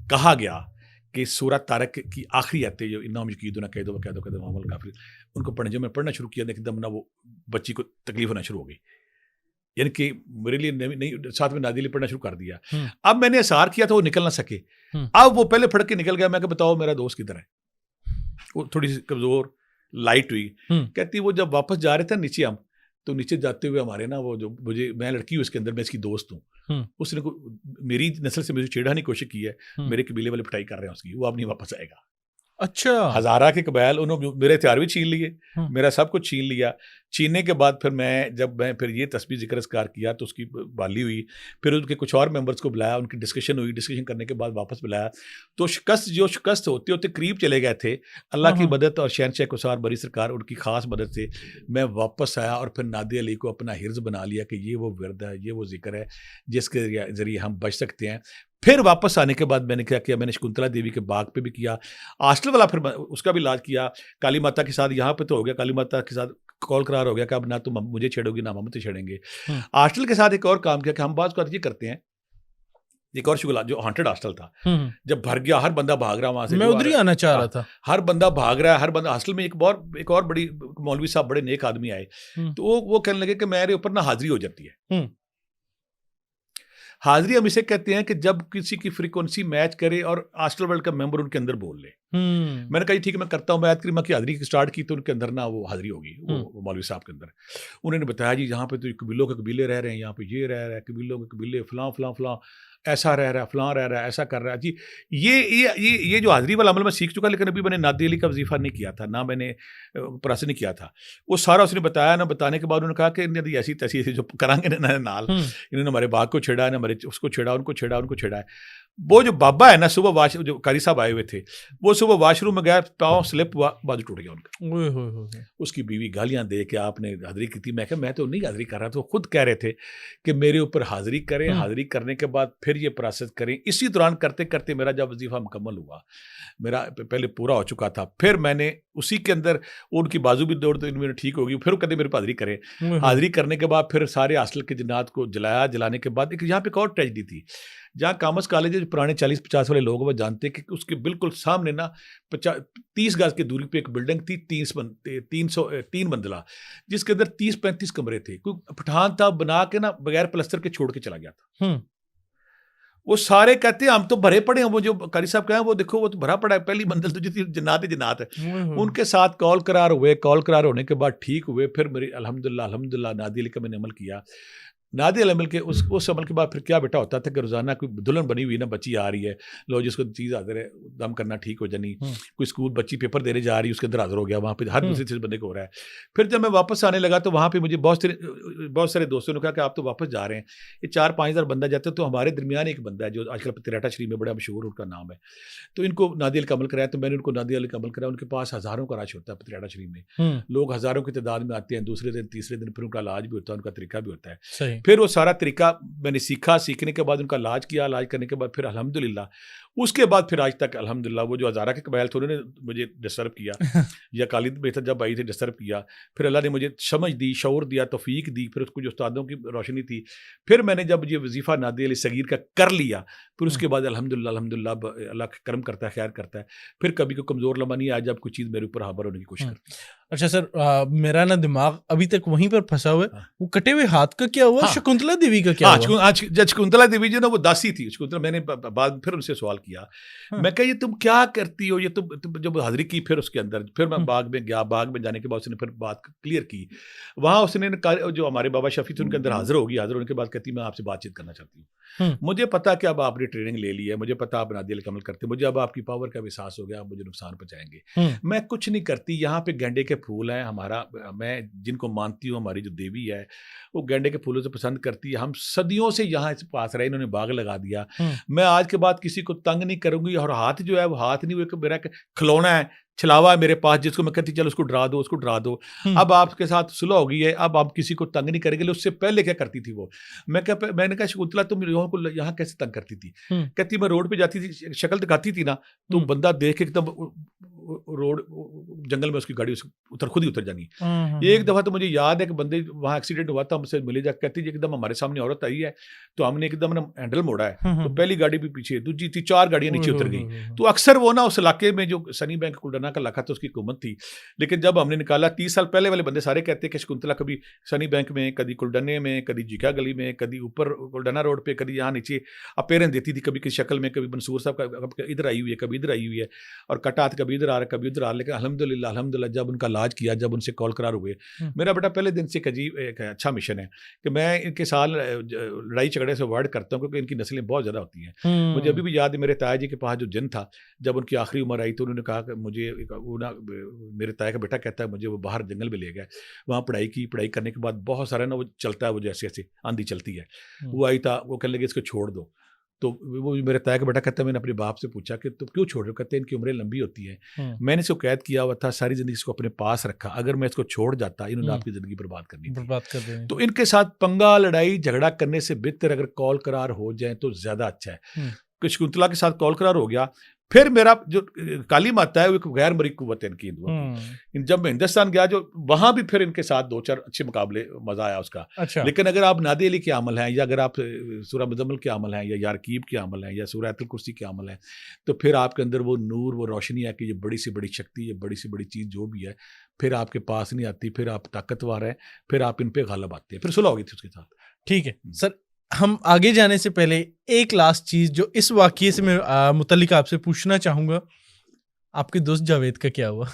कहा गया कि सूरत तारक की आखिरी आते जो इन्ना यकीदुना कह दो कह दो कह दो, उनको पढ़ने, जब मैं पढ़ना शुरू किया, एकदम ना वो बच्ची को तकलीफ होना शुरू हो गई। यानी कि मेरे लिए नहीं साथ में नादिया पढ़ना शुरू कर दिया। अब मैंने एहसार किया था वो निकल ना सके। अब वो पहले फड़क के निकल गया। मैं कहा बताओ मेरा दोस्त किधर है? वो थोड़ी सी कमजोर लाइट हुई। कहती वो जब वापस जा रहे थे नीचे हम, तो नीचे जाते हुए हमारे ना वो जो मुझे मैं लड़की हूँ उसके अंदर, मैं इसकी दोस्त हूँ, उसने मेरी नस्ल से मुझे छेड़ाने की कोशिश की है। मेरे कबीले वाले पिटाई कर रहे हैं उसकी, वो अब नहीं वापस आएगा। अच्छा, हजारा के कबाइल उन्होंने मेरे हथियार भी छीन लिए, मेरा सब कुछ छीन लिया। छीनने के बाद फिर मैं फिर ये तस्बीह जिक्र किया तो उसकी बाली हुई। फिर उनके कुछ और मेंबर्स को बुलाया, उनकी डिस्कशन हुई। डिस्कशन करने के बाद वापस बुलाया तो शिकस्त होते होते करीब चले गए थे। अल्लाह की मदद और शहनशाह कुसार बरी सरकार उनकी खास मदद से मैं वापस आया और फिर नादिया अली को अपना हिर्ज बना लिया कि ये वो विरद है, ये वो जिक्र है जिसके जरिए हम बच सकते हैं। फिर वापस आने के बाद मैंने क्या किया, मैंने शकुंतला देवी के बाग पे भी किया, हॉस्टल वाला फिर उसका भी इलाज किया। काली माता के साथ यहाँ पे तो हो गया, काली माता के साथ कॉल करार हो गया कि अब ना तुम मुझे छेड़ोगी ना हम छेड़ेंगे। हॉस्टल के साथ एक और काम किया कि हम बात ये करते हैं, एक और शुगला जो हॉन्टेड हॉस्टल था, जब भर गया हर बंदा भाग रहा वहां से, मैं उधर ही आना चाह रहा था, हर बंदा भाग रहा है, हर बंदा हॉस्टल में। एक और बड़ी मौलवी साहब बड़े नेक आदमी आए, तो वो कहने लगे कि मेरे ऊपर ना हाजिरी हो जाती है। हाजिरी हम इसे कहते हैं कि जब किसी की फ्रीक्वेंसी मैच करे और हॉस्टल वर्ल्ड का मेंबर उनके अंदर बोल ले। मैंने कहा ठीक है मैं करता हूँ, मैं आयत करीमा की हाजिरी स्टार्ट की तो उनके अंदर ना वो हाजिरी होगी, वो मौलवी साहब के अंदर। उन्होंने बताया जी यहाँ पे तो कबीलों के कबीले रह रहे हैं, यहाँ पे ये रह रहा है, कबीलों के कबीले फलां फलां फलां ऐसा रह रहा है, फलां रह रहा है, ऐसा कर रहा है जी। ये जो हाजिरी वाला अमल मैं सीख चुका, लेकिन अभी मैंने नादिया अली का वजीफा नहीं किया था, ना मैंने प्रासन नहीं किया था। वो सारा उसने बताया ना, बताने के बाद उन्होंने कहा कि इन्हें ऐसी तैसी जो करांगे ना नाल, इन्होंने हमारे बाग को छेड़ा है, हमारे उसको छेड़ा, उनको छेड़ा है। वो जो बाबा है ना, सुबह जो कारी साहब आए हुए थे, वो सुबह वॉशरूम में गया, पाँव स्लिप हुआ, बाजू टूट गया उनका। उसकी बीवी गालियां दे के आपने हाजिरी की थी। मैं कहा मैं तो नहीं हाजिरी कर रहा था, वो खुद कह रहे थे कि मेरे ऊपर हाजिरी करें, हाजिरी करने के बाद फिर ये प्रोसेस करें। इसी दौरान करते करते मेरा जब वजीफा मुकम्मल हुआ, मेरा पहले पूरा हो चुका था, फिर मैंने उसी के अंदर उनकी बाजू भी दौड़ तो इनमें ठीक होगी, फिर कहते मेरे पर हाजिरी करें। हाजिरी करने के बाद फिर सारे हॉस्टल के जन्नात को जलाया। जलाने के बाद एक यहाँ पे एक और ट्रेजेडी थी, जहाँ कॉमर्स कॉलेज जो पुराने 40-50 वाले लोग वो जानते कि उसके बिल्कुल सामने ना 30 गज की दूरी पे एक बिल्डिंग थी, 3 मंजिला, जिसके अंदर 30-35 कमरे थे। कोई पठान था बना के ना बगैर प्लस्तर के छोड़ के चला गया था। वो सारे कहते हैं हम तो भरे पड़े हैं, वो जो कारी साहब कहें वो देखो वो तो भरा पड़ा है, पहली मंजिल तो जितनी जन्नात है। उनके साथ कॉल करार हुए, कॉल करार होने के बाद ठीक हुए। फिर मेरी अल्हम्दुलिल्लाह नादिया अली का मैंने अमल किया। नादिया अमल के उस अमल के बाद फिर क्या बेटा होता था कि रोजाना कोई दुल्हन बनी हुई ना, बच्ची आ रही है, लो जिसको चीज़ हाजिर है, दम करना ठीक हो जानी। कोई स्कूल बच्ची पेपर देने जा रही है, उसके अंदर हाजिर हो गया, वहाँ पे हर दूसरे चीज़ बंदे को हो रहा है। फिर जब मैं वापस आने लगा तो वहाँ पे मुझे बहुत सारे दोस्तों ने कहा कि आप तो वापस जा रहे हैं, ये 4-5 हज़ार बंदा जाते हैं, तो हमारे दरमियान एक बंदा है जो आजकल तिराटा शरीफ में बड़ा मशहूर, उनका नाम है, तो इनको नादिया अली का अमल कराया। तो मैंने उनको नादिया अली का अमल कराया। उनके पास हज़ारों का रश होता है तिराटा शरीफ में, लोग हज़ारों की तादाद में आते हैं। दूसरे दिन तीसरे दिन फिर उनका इलाज भी होता है, उनका तरीका भी होता है। फिर वो सारा तरीका मैंने सीखा। सीखने के बाद उनका इलाज किया, इलाज करने के बाद फिर अल्हम्दुलिल्लाह उसके बाद फिर आज तक अल्हम्दुलिल्लाह वो जो हज़ारा के कबाइल थे उन्होंने मुझे डिस्टर्ब किया या कालिद बेहतर जब आई थे डिस्टर्ब किया। फिर अल्लाह ने मुझे समझ दी, शऊर दिया, तौफीक दी। फिर उसको जो उस्तादों की रोशनी थी, फिर मैंने जब ये वजीफ़ा नादिया अली सगीर का कर लिया, फिर उसके बाद अल्हम्दुलिल्लाह अल्लाह करम करता है, खैर करता है। फिर कभी कोई कमज़ोर लम्हा नहीं आया जब कोई चीज़ मेरे ऊपर हाबर होने की कोशिश करती है। अच्छा सर, मेरा ना दिमाग अभी तक वहीं पर फंसा हुआ है। वो कटे हुए हाथ का क्या हुआ? शकुंतला देवी का क्या हुआ? आज जब शकुंतला देवी जो ना वो दासी थी, शकुंतला, मैंने बाद फिर उनसे सवाल किया, मैं कहा ये तुम क्या करती हो, ये तुम जब हाजिरी की फिर उसके अंदर, फिर मैं बाग में गया। बाग में जाने के बाद उसने फिर बात क्लियर की। वहाँ उसने जो हमारे बाबा शफी थे उनके अंदर हाजिर होगी। हाजिर होने के बाद कहती मैं आपसे बातचीत करना चाहती हूँ। मुझे पता कि अब आपने ट्रेनिंग ले ली है, मुझे पता आप नादिया अली का अमल करते, मुझे अब आपकी पावर का एहसास हो गया, आप मुझे नुकसान पहुँचाएंगे। मैं कुछ नहीं करती, यहाँ पे गेंडे के फूल हैं, मैं जिनको मानती हूँ, हमारी जो देवी है वो गेंडे के फूलों से पसंद करती है। हम सदियों से यहाँ इस पास रहे, इन्होंने बाग लगा दिया। मैं आज के बाद किसी को तंग नहीं करूंगी। और हाथ जो है वो हाथ नहीं, वो मेरा खिलौना है, छलावा है मेरे पास, जिसको मैं कहती चलो उसको डरा दो, उसको डरा दो। अब आपके साथ सुलह हो गई है, अब आप किसी को तंग नहीं करेंगे। उससे पहले क्या करती थी वो? मैंने कहा शकुंतला तुम लोगों को यहाँ कैसे तंग करती थी? कहती मैं रोड पे जाती थी, शक्ल दिखाती थी ना, तो बंदा देख के एकदम रोड जंगल में उसकी गाड़ी खुद ही उतर जानी। एक दफ़ा तो मुझे याद है कि बंदे वहाँ एक्सीडेंट हुआ था, हमसे मिले जाकर कहती जी एकदम हमारे सामने औरत आई है, तो हमने एकदम ना हैंडल मोड़ा है, तो पहली गाड़ी भी पीछे, दूसरी थी, 4 गाड़ियाँ नीचे उतर गई। तो अक्सर वो ना उस इलाके में जो सनी बैंक कुल्डना का इलाका था उसकी हुकूमत थी, लेकिन जब हमने निकाला 30 साल पहले वाले बंदे सारे कहते हैं कि शकुंतला कभी सनी बैंक में, कभी कुल्डने में, कभी जीका गली में, कभी ऊपर कुल्डना रोड पे, कभी यहाँ नीचे अपेयरेंस देती थी, कभी किसी शक्ल में, कभी मंसूर साहब का इधर आई हुई है, कभी इधर आई हुई है, और कटात कभी इधर आ रहा है, कभी उधर आ रहा है। लेकिन अल्हम्दुलिल्लाह जब उनका इलाज किया, जब उनसे कॉल करार हुए, मेरा बेटा पहले दिन से एक अच्छा मिशन है कि मैं इनके साथ लड़ाई झगड़े से अवॉइड करता हूँ, क्योंकि इनकी नस्लें बहुत ज़्यादा होती हैं। मुझे अभी भी याद है मेरे ताया जी के पास जो जिन था, जब उनकी आखिरी उम्र आई तो उन्होंने कहा कि मुझे वो ना, मेरे ताया का बेटा कहता है मुझे वो बाहर जंगल में ले गया, वहाँ पढ़ाई की, पढ़ाई करने के बाद बहुत सारा ना वो चलता है, वो जैसे ऐसे आंधी चलती है, वो आई था, वो कहने लगे इसको छोड़ दो। तो वो मेरे ताया का बेटा कहता है मैंने अपने बाप से पूछा कि तुम क्यों छोड़ रहे हो, कहते हैं इनकी उम्रें लंबी होती हैं, मैंने इसको कैद किया हुआ था, सारी ज़िंदगी इसको अपने पास रखा, अगर मैं इसको छोड़ जाता इन्होंने आपकी ज़िंदगी बर्बाद करनी थी। बर्बाद कर देंगे। तो इनके साथ पंगा लड़ाई झगड़ा करने से बेहतर अगर कॉल करार हो जाए तो ज़्यादा अच्छा है। कि शकुंतला के साथ कॉल करार हो गया, फिर मेरा जो काली माता है वो एक गैर मरी कुव्वत है इनकी, हिंदुओं की। जब मैं हिंदुस्तान गया जो वहाँ भी फिर इनके साथ 2-4 अच्छे मुकाबले, मज़ा आया उसका। अच्छा। लेकिन अगर आप नादी अली के अमल हैं, या अगर आप सूरह मुज़म्मिल के अमल हैं, या यारकीब के अमल हैं, या सूरह आयतुल कुर्सी के अमल हैं, तो फिर आपके अंदर वो नूर, वो रोशनी है कि ये बड़ी से बड़ी शक्ति, ये बड़ी से बड़ी चीज़ जो भी है, फिर आपके पास नहीं आती, फिर आप ताकतवर हैं, फिर आप इन पर गालिब आते हैं, फिर सुलह हो गई थी उसके साथ। ठीक है सर, हम आगे जाने से पहले एक लास्ट चीज जो इस वाकये से मैं मुतल्लिक आपसे पूछना चाहूंगा, आपके दोस्त जावेद का क्या हुआ?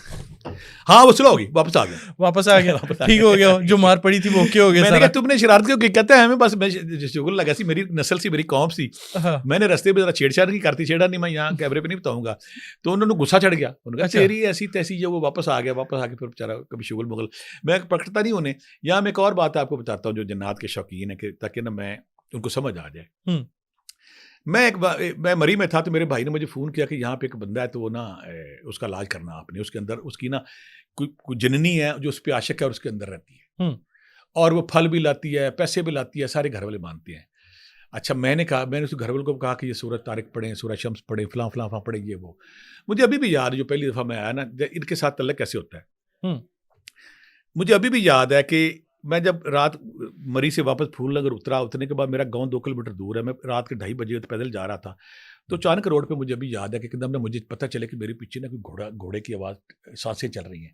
हाँ वो सुलह हो गई, वापस आ गया। वापस आ गया, ठीक हो गया, जो मार पड़ी थी वो क्या हो गया? मैंने कहा तुमने शरारत क्यों की? कहते हैं हमें बस मैं शुगर लगा सी, मेरी नस्ल सी, मेरी कौम सी, मैंने रस्ते पे जरा छेड़छाड़ नहीं करती, छेड़ा नहीं, मैं यहाँ कैमरे पे नहीं बताऊंगा। तो उन्होंने गुस्सा चढ़ गया, उन्होंने कहा तेरी ऐसी तैसी, जो वो वापस आ गया, वापस आके फिर बेचारा कभी शुगल मुगल मैं पकड़ता नहीं उन्हें। यहाँ मैं एक और बात आपको बताता हूँ जो जन्नात के शौकीन है, ताकि ना मैं उनको समझ आ जाए। मैं मरी में था तो मेरे भाई ने मुझे फ़ोन किया कि यहाँ पे एक बंदा है, तो वो ना उसका इलाज करना आपने, उसके अंदर उसकी ना कोई जननी है जो उस पर आशिक है और उसके अंदर रहती है, और वो फल भी लाती है, पैसे भी लाती है, सारे घर वाले मानते हैं। अच्छा मैंने उस घर वालों को कहा कि ये सूरत तारिक पढ़ें, सूरत शम्स पढ़ें, फलां फलां पढ़ें, ये वो। मुझे अभी भी याद है जो पहली दफ़ा मैं आया ना, इनके साथ तल्लक कैसे होता है, मुझे अभी भी याद है कि मैं जब रात मरी से वापस फूलनगर उतरने के बाद मेरा गांव 2 किलोमीटर दूर है, मैं रात के 2:30 बजे पैदल जा रहा था, तो अचानक रोड पे मुझे अभी याद है कि एकदम ना मुझे पता चले कि मेरे पीछे ना कोई घोड़े की आवाज़, सांसें चल रही हैं।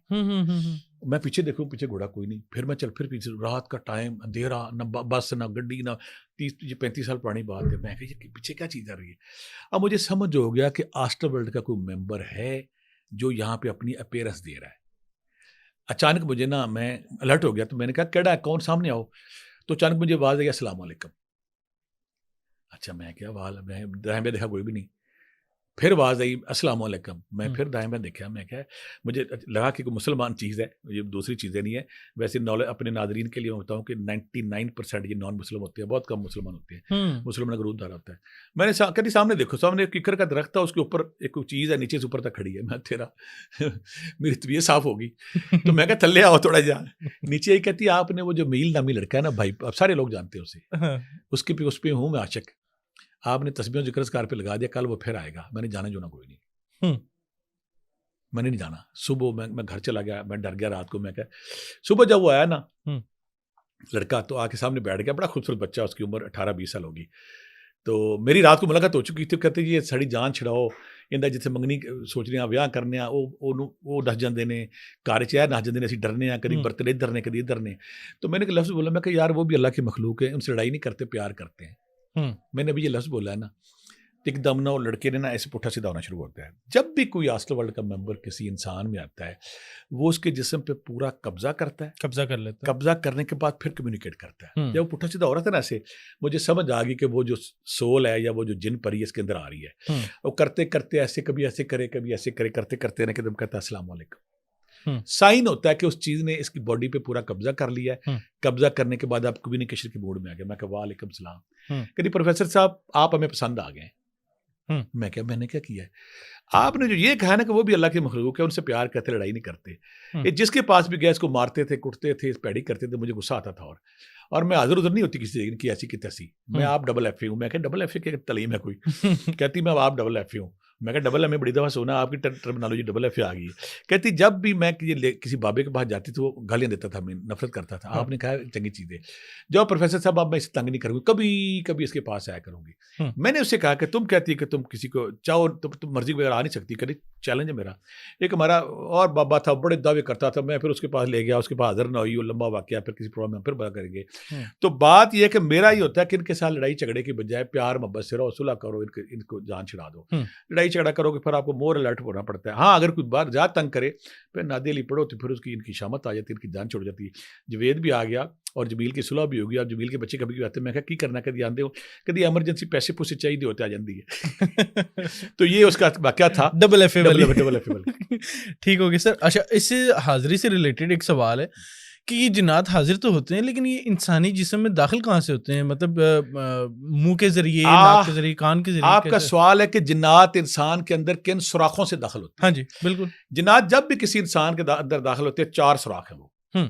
मैं पीछे देखूँ, पीछे घोड़ा कोई नहीं। फिर मैं फिर पीछे, रात का टाइम, अंधेरा, ना बस ना गड्डी, ना 30-35 साल पुरानी बात है। मैं कहा ये पीछे क्या चीज़ आ रही है? अब मुझे समझ हो गया कि आस्टर वर्ल्ड का कोई मेम्बर है जो यहाँ पे अपनी अपीयरेंस दे रहा है। अचानक मुझे ना, मैं अलर्ट हो गया, तो मैंने कहा केड़ा है, कौन, सामने आओ। तो अचानक मुझे आवाज़ आई अस्सलाम वालेकुम। अच्छा मैं क्या वाल, मैं दाएं में देखा कोई भी नहीं। फिर आवाज़ आई अस्सलाम वालेकुम। मैं फिर दाएं में देखा, मैं क्या, मुझे लगा कि कोई मुसलमान चीज़ है, ये दूसरी चीज़ें नहीं है। वैसे नॉलेज अपने नादरीन के लिए मैं बताऊँ कि 99% ये नॉन मुस्लिम होते हैं, बहुत कम मुसलमान होते हैं, मुसलमान का रूपदार होता है। मैंने कहती सामने देखो, सामने एक किकर का दरख्त था, उसके ऊपर एक चीज़ है, नीचे से ऊपर तक खड़ी है। मैं तेरा मेरी तबीयत साफ़ होगी, तो मैं क्या थल्ले आओ थोड़ा जा नीचे। ही कहती आपने वो जो मील नामी लड़का है ना भाई, अब सारे लोग जानते हैं उसे, उसके पे उस पर हूँ मैं आशिक, आपने तस्बीह जिक्र कार पे लगा दिया, कल वो फिर आएगा। मैंने जाना जो ना कोई नहीं, मैंने नहीं जाना। सुबह मैं घर चला गया, मैं डर गया रात को। मैं क्या, सुबह जब वो आया ना लड़का, तो आके सामने बैठ गया, बड़ा खूबसूरत बच्चा, उसकी उम्र 18-20 साल होगी। तो मेरी रात को मुलाकात हो चुकी थी। कहते ये साड़ी जान छड़ाओ, इंदा जिथे मंगनी सोचने ब्याह करने, वो दस जाते ने, घर च नस जाते असीं डरने, कभी बर्तन इधर ने, कभी इधर ने। तो मैंने एक लफ्ज़ बोला, मैं यार वो भी अल्लाह की मखलूक है, उनसे लड़ाई नहीं करते, प्यार करते हैं। मैंने अभी ये लफ्ज़ बोला है ना, एकदम ना वो लड़के ने ना ऐसे पुट्ठा सीधा होना शुरू होता है। जब भी कोई आस्टर वर्ल्ड का मेंबर किसी इंसान में आता है, वो उसके जिस्म पे पूरा कब्जा करता है, कब्जा कर लेता है। कब्जा करने के बाद फिर कम्युनिकेट करता है। जब वो पुट्ठा सीधा हो रहा था ना ऐसे, मुझे समझ आ गई कि वो जो सोल है या वो जो जिन परी इसके अंदर आ रही है, वो करते करते ऐसे, कभी ऐसे करे, कभी ऐसे करे, करते करते ना एकदम कहता है अस्सलाम वालेकुम। साइन होता है कि उस चीज़ ने इसकी बॉडी पे पूरा कब्जा कर लिया है। कब्जा करने के बाद आप कम्युनिकेशन के मोड में आ गए। मैं कहा वालेकुम सलाम, कहती प्रोफेसर साहब आप हमें पसंद आ गए। मैं क्या, मैंने क्या किया है? आपने जो ये कहा ना कि वो भी अल्लाह की मखलूक है, उनसे प्यार करते, लड़ाई नहीं करते। ये जिसके पास भी गए इसको मारते थे, कुटते थे, पैड़ी करते थे, मुझे गुस्सा आता था। और मैं हाजिर उधर नहीं होती किसी की ऐसी की तैसी। मैं आप डबल एफ हूँ। मैं क्या डबल एफ की तलीम है कोई? कहती मैं आप डबल एफ हूँ। मैं कहा डबल एम ए बड़ी दफ़ा सुना, आपकी टर्मिनोलॉजी डबल एफ आ गई है। कहती जब भी मैं किसी बाबे के पास जाती तो वो गालियाँ देता था, मैं नफरत करता था। आपने कहा चंगी चीज़ है, जो प्रोफेसर साहब अब मैं इसे तंग नहीं करूँगी, कभी कभी इसके पास आया करूँगी। मैंने उससे कहा कि तुम कहती है कि तुम किसी को चाहो तो तुम मर्जी वगैरह आ नहीं सकती, कभी चैलेंज है मेरा। एक हमारा और बाबा था, बड़े दावे करता था, मैं फिर उसके पास ले गया, उसके पास हाजिर ना हुई, वो लंबा वाक़या, फिर किसी प्रॉब्लम में फिर बात करेंगे। तो बात यह है कि मेरा ये होता है कि इनके साथ लड़ाई झगड़े की बजाय प्यार मोहब्बत से रहो, सुलह करो, इनको जान छिड़ा दो। लड़ाई झगड़ा करोगे फिर आपको मोर अलर्ट होना पड़ता है। हाँ, अगर कोई बात ज़्यादा तंग करे फिर नादे अली पढ़ो तो फिर उसकी इनकी शामत आ जाती है, इनकी जान छोड़ जाती है। जवेद भी आ गया और जमील की सुलह भी होगी। अब जमील के बच्चे कभी कभी आते हैं, मैं कहा की करना, कभी आते हो, कभी एमरजेंसी पैसे पूसे चाहिए होते आ जाती है। तो ये उसका वाकया था, डबल एफ डबल। ठीक हो गया सर। अच्छा, इससे हाजिरी से रिलेटेड एक सवाल है कि ये जिन्नात हाजिर तो होते हैं, लेकिन ये इंसानी जिस्म में दाखिल कहाँ से होते हैं? मतलब मुंह के जरिए, नाक के जरिए, कान के जरिए? आपका सवाल है कि जिन्नात इंसान के अंदर किन सुराखों से दाखिल होते हैं? हाँ जी, बिल्कुल। जिन्नात जब भी किसी इंसान के अंदर दाखिल होते हैं, 4 सुराख हैं वो।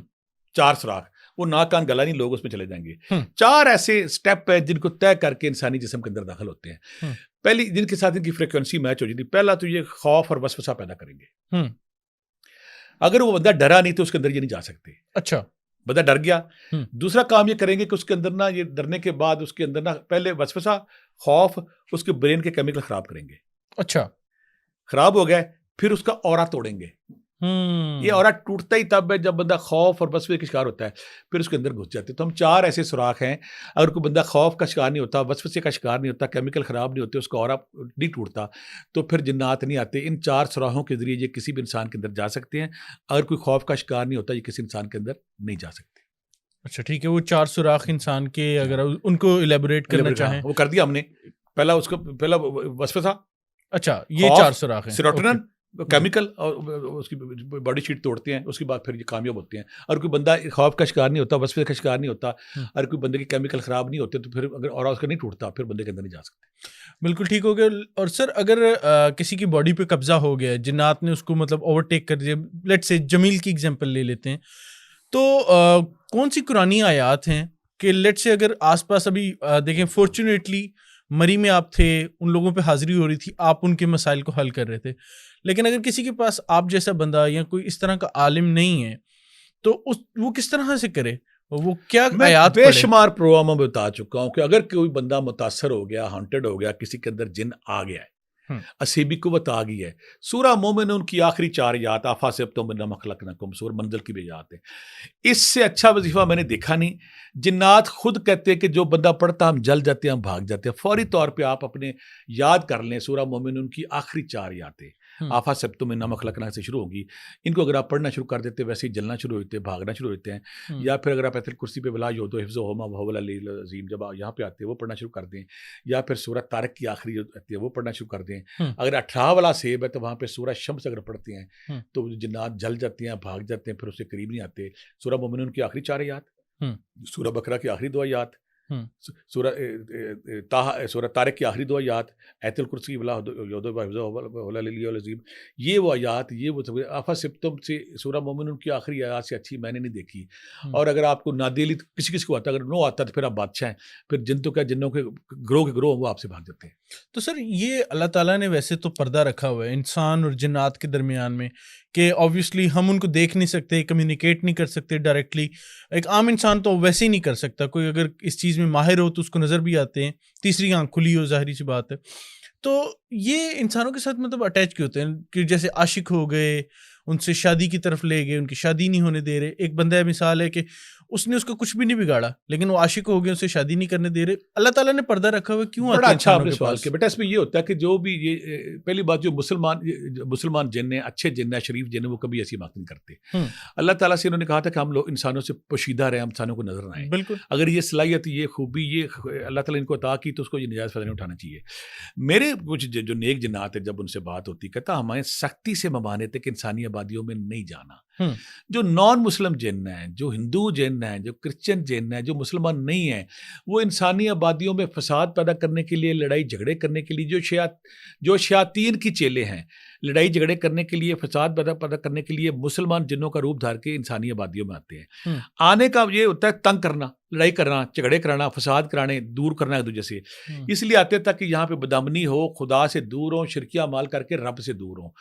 4 सुराख, वो नाक कान गला नहीं, लोग उसमें चले जाएंगे। 4 ऐसे स्टेप है जिनको तय करके इंसानी जिस्म के अंदर दाखिल होते हैं। पहली, जिनके साथ इनकी फ्रीक्वेंसी मैच हो जाती है, पहला तो ये खौफ और वसवसा पैदा करेंगे। अगर वो बंदा डरा नहीं तो उसके अंदर ये नहीं जा सकते। अच्छा, बंदा डर गया। दूसरा काम ये करेंगे कि उसके अंदर ना, ये डरने के बाद उसके अंदर ना पहले वसवसा, खौफ, उसके ब्रेन के केमिकल खराब करेंगे। अच्छा, खराब हो गए फिर उसका ऑरा तोड़ेंगे। ये ऑरा टूटता ही तब है जब बंदा खौफ और वसवसे का शिकार होता है, फिर उसके अंदर घुस जाते हैं। तो हम 4 ऐसे सुराख हैं। अगर कोई बंदा खौफ का शिकार नहीं होता, वसवसे का शिकार नहीं होता, केमिकल खराब नहीं होते, उसका ऑरा नहीं टूटता, तो फिर जिन्नात नहीं आते। इन 4 सुराखों के जरिए ये किसी भी इंसान के अंदर जा सकते हैं। अगर कोई खौफ का शिकार नहीं होता, ये किसी इंसान के अंदर नहीं जा सकते। अच्छा, ठीक है। वो 4 सुराख इंसान के, अगर उनको इलेबोरेट करना चाहें, वो कर दिया हमने। पहला वसवसा। अच्छा, ये 4 सुराख हैं। सेरोटोनिन, केमिकल, और उसकी बॉडी शीट तोड़ते हैं, उसके बाद फिर ये कामयाब होते हैं। और कोई बंदा खौफ का शिकार नहीं होता, वसवसे का शिकार नहीं होता, अगर कोई बंदे के केमिकल खराब नहीं होते, तो फिर अगर और उसका नहीं टूटता, फिर बंदे के अंदर नहीं जा सकते। बिल्कुल ठीक हो गया। और सर, अगर किसी की बॉडी पे कब्जा हो गया, जिन्नात ने उसको मतलब ओवरटेक कर दिया, लेट्स से जमील की एग्जांपल ले लेते हैं, तो कौन सी कुरानी आयात हैं कि लेट्स से अगर आसपास अभी देखें, फॉर्चुनेटली मरी में आप थे, उन लोगों पे हाजिरी हो रही थी, आप उनके मसाइल को हल कर रहे थे, लेकिन अगर किसी के पास आप जैसा बंदा या कोई इस तरह का आलिम नहीं है, तो वो किस तरह से करे? वो क्या आयात पढ़े? बेशुमार प्रोग्रामों में बता चुका हूँ कि अगर कोई बंदा मुतासर हो गया, हॉन्टेड हो गया, किसी के अंदर जिन आ गया है, असीबी कुव्वत आ गई है, सूरा मोमिन उनकी आखिरी 4 आयत, आफा से अब तो बिन्ना मखलकनकुम, सूर मंजिल की भी आयत है। इससे अच्छा वजीफा मैंने देखा नहीं। जिन्नात खुद कहते हैं कि जो बंदा पढ़ता हम जल जाते हैं, हम भाग जाते हैं। फौरी तौर पे आप अपने याद कर लें, सूरा मोमिन उनकी आखिरी 4 आयतें, आफा से अब तो बिन्ना मखलकना से शुरू होगी। इनको अगर आप पढ़ना शुरू कर देते, वैसे ही जलना शुरू होते हैं, भागना शुरू होते हैं। या फिर अगर आप आयतुल कुर्सी पे वला योदो हिफ्ज़ो हुमा वहुवल अलीयुल अज़ीम, जब यहाँ पे आते हैं वो पढ़ना शुरू कर दें। या फिर सूरह तारिक की आखिरी आती है वो पढ़ना शुरू कर दें। अगर 18 वाला सेब है तो वहाँ पे सूरह शम्स अगर पढ़ते हैं तो जिन्नात जल जाते हैं, भाग जाते हैं, फिर उससे करीब नहीं आते। सूरह मोमिनून की आखिरी 4 आयत, सूरह बकरा की आखिरी 2 आयत, सूरह तारिक की आखिरी 2 आयत, आयतुल कुर्सी वला योदो वहुवल अलीयुल अज़ीम, ये वो आयत, ये वो सब। आफा सिब्तुम से सूरह मोमिनून की आखिरी आयत से अच्छी मैंने नहीं देखी। और अगर आपको नादिली किसी किसी को आता, अगर नो आता तो फिर आप बादशाह हैं, फिर जिन तो क्या जिन्नों के ग्रोह वो आपसे भाग जाते हैं। तो सर, ये अल्लाह ताला ने वैसे तो पर्दा रखा हुआ है इंसान और जिन्नात के दरमियान में, कि ऑब्वियसली हम उनको देख नहीं सकते, कम्युनिकेट नहीं कर सकते डायरेक्टली। एक आम इंसान तो वैसे ही नहीं कर सकता। कोई अगर इस चीज़ में माहिर हो तो उसको नज़र भी आते हैं, तीसरी आंख खुली हो, जाहिर सी बात है। तो ये इंसानों के साथ मतलब अटैच क्यों होते हैं? कि जैसे आशिक हो गए, उनसे शादी की तरफ ले गए, उनकी शादी नहीं होने दे रहे। एक बंदा मिसाल है कि उसने उसको कुछ भी नहीं बिगाड़ा, लेकिन वो आशिक हो गए, उससे शादी नहीं करने दे रहे। अल्लाह ताला ने पर्दा रखा हुआ, क्यों आता है अच्छा इंसानों आपने के सवाल पास? किया बेटा। इसमें ये होता है कि जो भी ये पहली बात, जो मुसलमान जिन है, अच्छे जिन है, शरीफ जिन है, वो कभी ऐसी बात नहीं करते। अल्लाह ताला से इन्होंने कहा था कि हम लोग इंसानों से पोशीदा रहे, हम इंसानों को नजर आए। बिल्कुल। अगर ये सलाहियत, ये खूबी, ये अल्लाह ताला इनको अता की, तो उसको ये नजायज़ फ़ायदा नहीं उठाना चाहिए। मेरे कुछ जो नेक जिन्नात है, जब उनसे बात होती, कहता हमें सख्ती से ममाने थे कि इंसानी आबादियों में नहीं जाना। जो नॉन मुस्लिम जिन्न है, जो हिंदू जिन्न है, जो क्रिश्चियन जिन्न है, जो मुसलमान नहीं है, वो इंसानी आबादियों में फसाद पैदा करने के लिए, लड़ाई झगड़े करने के लिए, जो शयातीन की चेले हैं, लड़ाई झगड़े करने के लिए, फसाद पैदा करने के लिए मुसलमान जिन्नों का रूप धार के इंसानी आबादियों में आते हैं। आने का ये होता है तंग करना, लड़ाई करना, झगड़े कराना, फसाद कराने, दूर करना एक दूसरे से। इसलिए आते ताकि यहाँ पे बदअमनी हो, खुदा से दूर हो, शिरकिया माल करके रब से दूर हो।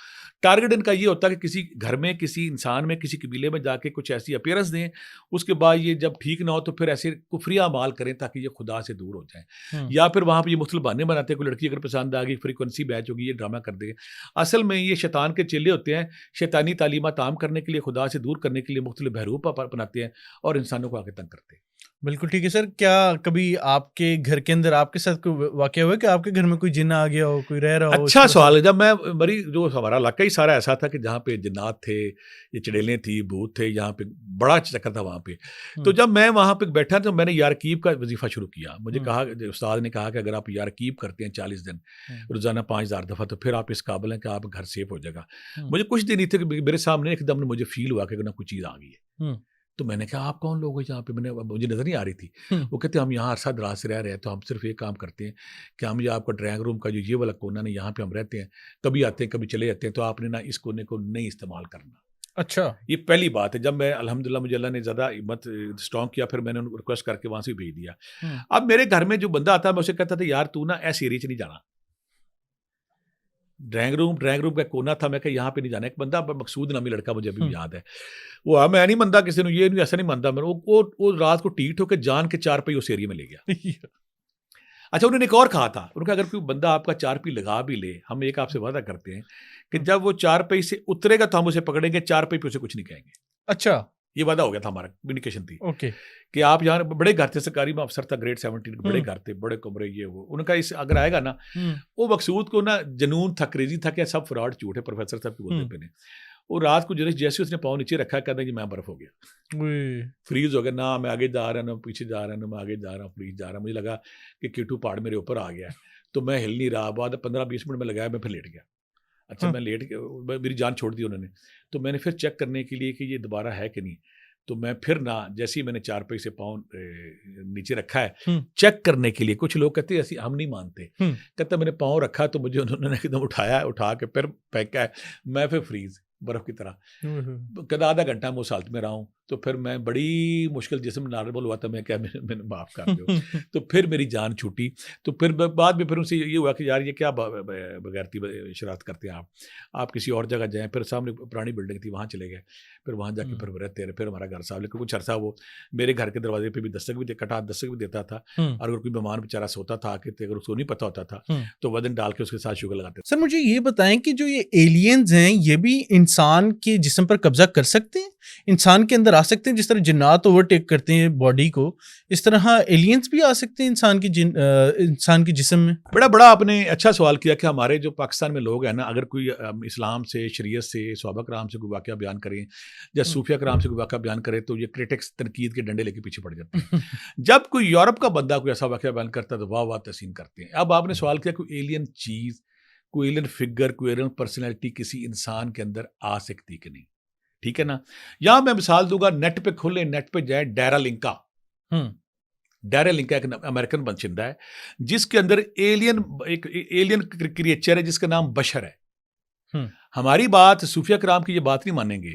टारगेट इनका ये होता है कि किसी घर में, किसी इंसान में, किसी कबीले में जाके कुछ ऐसी अपीयरेंस दें, उसके बाद ये जब ठीक ना हो तो फिर ऐसे कुफरिया माल करें ताकि ये खुदा से दूर हो जाए। या फिर वहाँ पर ये मुख्तलिफ बहाने बनाते हैं, कोई लड़की अगर पसंद आ गई, फ्रीक्वेंसी मैच होगी, ये ड्रामा कर देंगे। असल में ये शैतान के चेले होते हैं, शैतानी तालीमात आम करने के लिए, खुदा से दूर करने के लिए मुख्तलिफ बहरूप बनाते हैं और इंसानों को आगे तंग करते हैं। बिल्कुल ठीक है सर। क्या कभी आपके घर के अंदर आपके साथ कोई वाकया हुआ कि आपके घर में कोई जिन्न आ गया हो, कोई रह रहा हो? अच्छा सवाल है। जब मैं मरी, जो हमारा इलाका ही सारा ऐसा था कि जहाँ पे जिन्नात थे, ये चुड़ैलें थी, भूत थे, यहाँ पे बड़ा चक्कर था वहाँ पे। तो जब मैं वहाँ पे बैठा तो मैंने यारकीब का वजीफा शुरू किया। मुझे कहा, उस्ताद ने कहा कि अगर आप यारकीब करते हैं 40 दिन रोजाना 5000 दफ़ा, तो फिर आप इस काबिल हैं कि आप घर सेफ हो जाएगा। मुझे कुछ दिन ही थे कि मेरे सामने एकदम मुझे फील हुआ कि ना कुछ चीज़ आ गई है। तो मैंने कहा आप कौन लोग हो यहाँ पे? मुझे नज़र नहीं आ रही थी। वो कहते हम यहाँ अरसा दराज से रह रहे हैं, तो हम सिर्फ एक काम करते हैं कि हम ये आपका ड्राइंग रूम का जो ये वाला कोना ना, यहाँ पे हम रहते हैं, कभी आते हैं कभी चले जाते हैं, तो आपने ना इस कोने को नहीं इस्तेमाल करना। अच्छा, ये पहली बात है। जब मैं अल्हम्दुलिल्लाह मुझे अल्लाह ने ज़्यादा हिम्मत स्ट्रॉन्ग किया, फिर मैंने उनको रिक्वेस्ट करके वहाँ से भेज दिया। अब मेरे घर में जो बंदा आता है, मैं उसे कहता था यार तू ना ऐसे एरिया नहीं जाना, ड्राइंग रूम का कोना था, मैं कहा यहाँ पे नहीं जाना। एक बंदा मकसूद नामी लड़का, मुझे अभी भी याद है, वो मैं नहीं मानता किसी ने, ये नहीं ऐसा नहीं मानता मैं, वो रात को टीट होकर जान के 4 पहिए उस एरिया में ले गया। अच्छा, उन्होंने एक और कहा था, उन्होंने अगर कोई बंदा आपका 4 पहिए लगा भी ले, हम एक आपसे वादा करते हैं कि जब वो 4 पहिए से उतरेगा तो हम उसे पकड़ेंगे, 4 पहिए पे उसे कुछ नहीं कहेंगे। अच्छा, ये वादा हो गया था, हमारा कम्युनिकेशन थी। ओके। कि आप यहाँ बड़े घर थे, सरकारी में अफसर था, ग्रेड 17 बड़े घर थे, बड़े कमरे, ये वो। उनका इस अगर आएगा ना, वो मकसूद को ना जनून था, क्रेजी था कि सब फ्रॉड झूठ है, प्रोफेसर साहब की बोलते पे ने। वो रात को जैसे उसने पाँव नीचे रखा, कहता कि मैं बर्फ हो गया, फ्रीज हो गया ना, मैं आगे जा रहा ना पीछे जा रहा ना, मैं आगे जा रहा हूँ, फ्रीज जा रहा। मुझे लगा कि कीटू पहाड़ मेरे ऊपर आ गया, तो मैं हिल नहीं रहा। बाद 15-20 मिनट में लगाया, मैं फिर लेट गया। अच्छा, मैं लेट गया, मेरी जान छोड़ दी उन्होंने। तो मैंने फिर चेक करने के लिए कि ये दोबारा है कि नहीं, तो मैं फिर ना, जैसे ही मैंने 4 पहिए से पाँव नीचे रखा है चेक करने के लिए, कुछ लोग कहते हैं ऐसी हम नहीं मानते, कहते मैंने पाँव रखा तो मुझे उन्होंने एकदम उठाया, उठा के फिर फेंका है, मैं फिर फ्रीज बर्फ की तरह। कहता आधा घंटा मैं उस हालत में रहा हूँ, तो फिर मैं बड़ी मुश्किल जिसम नॉर्मल हुआ था, मैं क्या मैंने माफ़ कर दो। तो फिर मेरी जान छूटी। तो फिर बाद में फिर उनसे ये हुआ कि यार ये क्या बगैरती शरारत करते हैं आप किसी और जगह जाएँ। फिर सामने पुरानी बिल्डिंग थी, वहाँ चले गए, फिर वहाँ जाके फिर रहते रहे। फिर हमारा घर साहब, लेकिन कुछ अर्सा वो मेरे घर के दरवाजे पर भी दस्तक भी देता था, और अगर कोई बीमार बेचारा सोता था आके, अगर उसको नहीं पता होता था तो वजन डाल के उसके साथ शुगर लगाते। सर मुझे ये बताएं कि जो ये एलियंस हैं, ये भी इंसान के जिस्म पर कब्जा कर सकते हैं, इंसान के अंदर आ सकते हैं? जिस तरह जिन्नात ओवरटेक करते हैं बॉडी को, इस तरह एलियंस भी आ सकते हैं इंसान के जिस्म में? बड़ा आपने अच्छा सवाल किया कि हमारे जो पाकिस्तान में लोग हैं ना, अगर कोई इस्लाम से, शरीयत से, सहाबा कराम से कोई वाक़या बयान करें या सूफिया कराम से कोई वाक़या बयान करे, तो ये क्रिटिक्स तनकीद के डंडे लेके पीछे पड़ जाते हैं। जब कोई यूरोप का बंदा कोई ऐसा वाक़या बयान करता है तो वाह वाह तहसीन करते हैं। अब आपने सवाल किया कोई एलियन चीज़, कोई एलियन फिगर, कोई एलियन पर्सनैलिटी किसी इंसान के अंदर आ सकती कि नहीं, ठीक है ना। यहाँ मैं मिसाल दूंगा, नेट पे खोले, नेट पे जाए, डेरा लिंका एक अमेरिकन बशिंदा है जिसके अंदर एक एलियन क्रिएचर है जिसका नाम बशर है। हमारी बात सूफिया कराम की ये बात नहीं मानेंगे।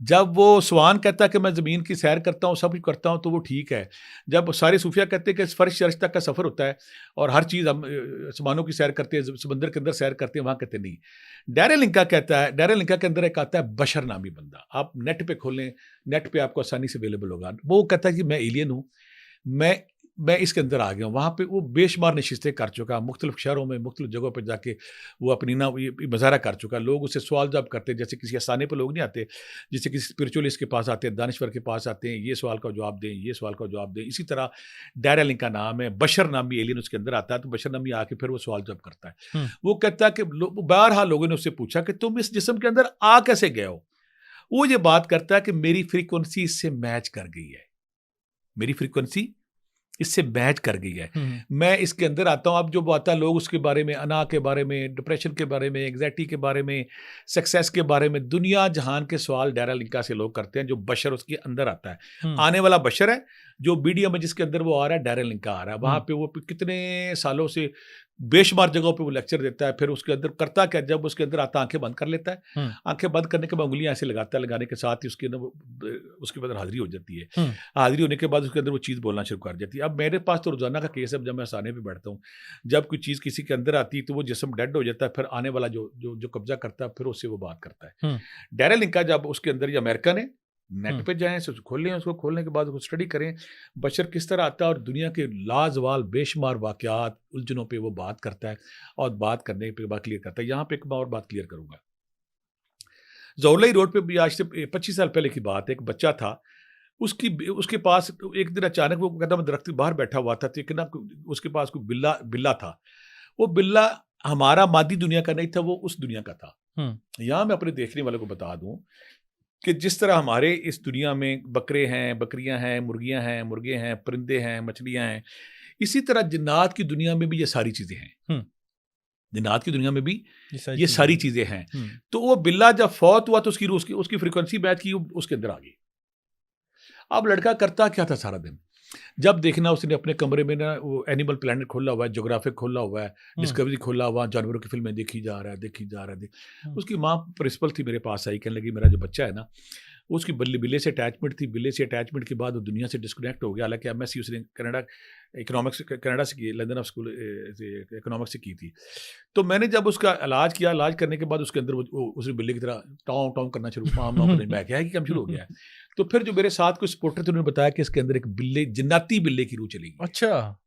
जब वो स्वान कहता है कि मैं ज़मीन की सैर करता हूँ, सब कुछ करता हूँ, तो वो ठीक है। जब सारे सूफिया कहते हैं कि फर्श अर्श तक का सफ़र होता है और हर चीज़ हम आसमानों की सैर करते हैं, समंदर के अंदर सैर करते हैं, वहाँ कहते नहीं। डेरा लिंका कहता है, डेरा लिंका के अंदर एक आता है बशर नामी बंदा। आप नेट पे खोलें, नेट पे आपको आसानी से अवेलेबल होगा। वो कहता है कि मैं एलियन हूँ, मैं इसके अंदर आ गया हूँ। वहाँ पे वो बेशुमार नशिस्तें कर चुका, मुख्तलिफ शहरों में, मुख्तलिफ जगहों पे जाके वो अपनी ना ये मुजाहरा कर चुका। लोग उससे सवाल जवाब करते हैं, जैसे किसी आसाने पर लोग नहीं आते, जैसे किसी स्पिरिचुअलिस्ट के पास आते हैं, दानिश्वर के पास आते हैं, ये सवाल का जवाब दें, ये सवाल का जवाब दें। इसी तरह डेरा लिंका नाम है, बशर नामी एलियन उसके अंदर आता है। तो बशर नामी आके फिर वो सवाल जवाब करता है। वो कहता है कि बहरहाल लोगों ने उससे पूछा कि तुम इस जिस्म के अंदर आ कैसे गए हो। वो ये बात करता है कि मेरी फ्रीक्वेंसी इससे मैच कर गई है, मेरी फ्रीक्वेंसी इससे मैच कर गई है। मैं इसके अंदर आता हूँ, अब जो आता है लोग उसके बारे में, अना के बारे में, डिप्रेशन के बारे में, एग्जैक्टी के बारे में, सक्सेस के बारे में, दुनिया जहान के सवाल डेरा लिंका से लोग करते हैं। जो बशर उसके अंदर आता है, आने वाला बशर है, जो मीडिया में जिसके अंदर वो आ रहा है, डेरा लिंका आ रहा है, वहाँ पे वो कितने सालों से बेशुमार जगहों पे वो लेक्चर देता है। फिर उसके अंदर करता क्या, जब उसके अंदर आता आंखें बंद कर लेता है, आंखें बंद करने के बाद उंगलियां ऐसे लगाता है, लगाने के साथ ही उसके अंदर उसके अंदर हाजिरी हो जाती है। हाजिरी होने के बाद उसके अंदर वो चीज़ बोलना शुरू कर जाती है। अब मेरे पास तो रोजाना का केस है, जब मैं आसाने पे बैठता हूँ, जब कोई चीज़ किसी के अंदर आती है तो वो जिस्म डेड हो जाता है, फिर आने वाला जो कब्जा करता है, फिर उससे वो बात करता है। डेरा लिंका जब उसके अंदर, ये अमेरिकन है, नेट पे जाएं, खोल लें, उसको खोलने के बाद उसको स्टडी करें, बशर किस तरह आता है और दुनिया के लाजवाल बेशुमार वाकयात, उलझनों पे वो बात करता है, और बात करने पे बात क्लियर करता है। यहाँ पे एक मैं और बात क्लियर करूंगा। जौलाई रोड पे भी आज से 25 साल पहले की बात है, एक बच्चा था, उसके पास एक दिन अचानक वो कहता मैं दरख्त के बाहर बैठा हुआ था, तो ना उसके पास कोई बिल्ला था। वो बिल्ला हमारा मादी दुनिया का नहीं था, वो उस दुनिया का था। यहाँ मैं अपने देखने वाले को बता दूं कि जिस तरह हमारे इस दुनिया में बकरे हैं, बकरियां हैं, मुर्गियां हैं, मुर्गे हैं, परिंदे हैं, मछलियां हैं, इसी तरह जिन्नात की दुनिया में भी ये सारी चीजें हैं। जिन्नात की दुनिया में भी ये सारी चीजें हैं। तो वो बिल्ला जब फौत हुआ तो उसकी फ्रीक्वेंसी मैच की, उसके अंदर आ गई। अब लड़का करता क्या था सारा दिन, जब देखना उसने अपने कमरे में ना वो एनिमल प्लैनेट खोला हुआ है, ज्योग्राफिक खोला हुआ है, डिस्कवरी खोला हुआ, जानवरों की फिल्में देखी जा रहा है। उसकी माँ प्रिंसिपल थी, मेरे पास आई, कहने लगी मेरा जो बच्चा है ना, उसकी बिल्ले से अटैचमेंट थी, बिल्ले से अटैचमेंट के बाद वो दुनिया से डिस्कनेक्ट हो गया। हालांकि MSc उसने कनाडा से की, लंदन ऑफ स्कूल इकोनॉमिक्स से की थी। तो मैंने जब उसका इलाज किया, इलाज करने के बाद उसके अंदर उसने बिल्ले की तरह टाँव टाँव करना शुरू, मैं क्या है कि कम शुरू हो गया है। तो फिर जो मेरे साथ कोई सपोर्टर थे, उन्होंने बताया कि इसके अंदर एक जिन्नाती बिल्ले की रूह चली गई। अच्छा,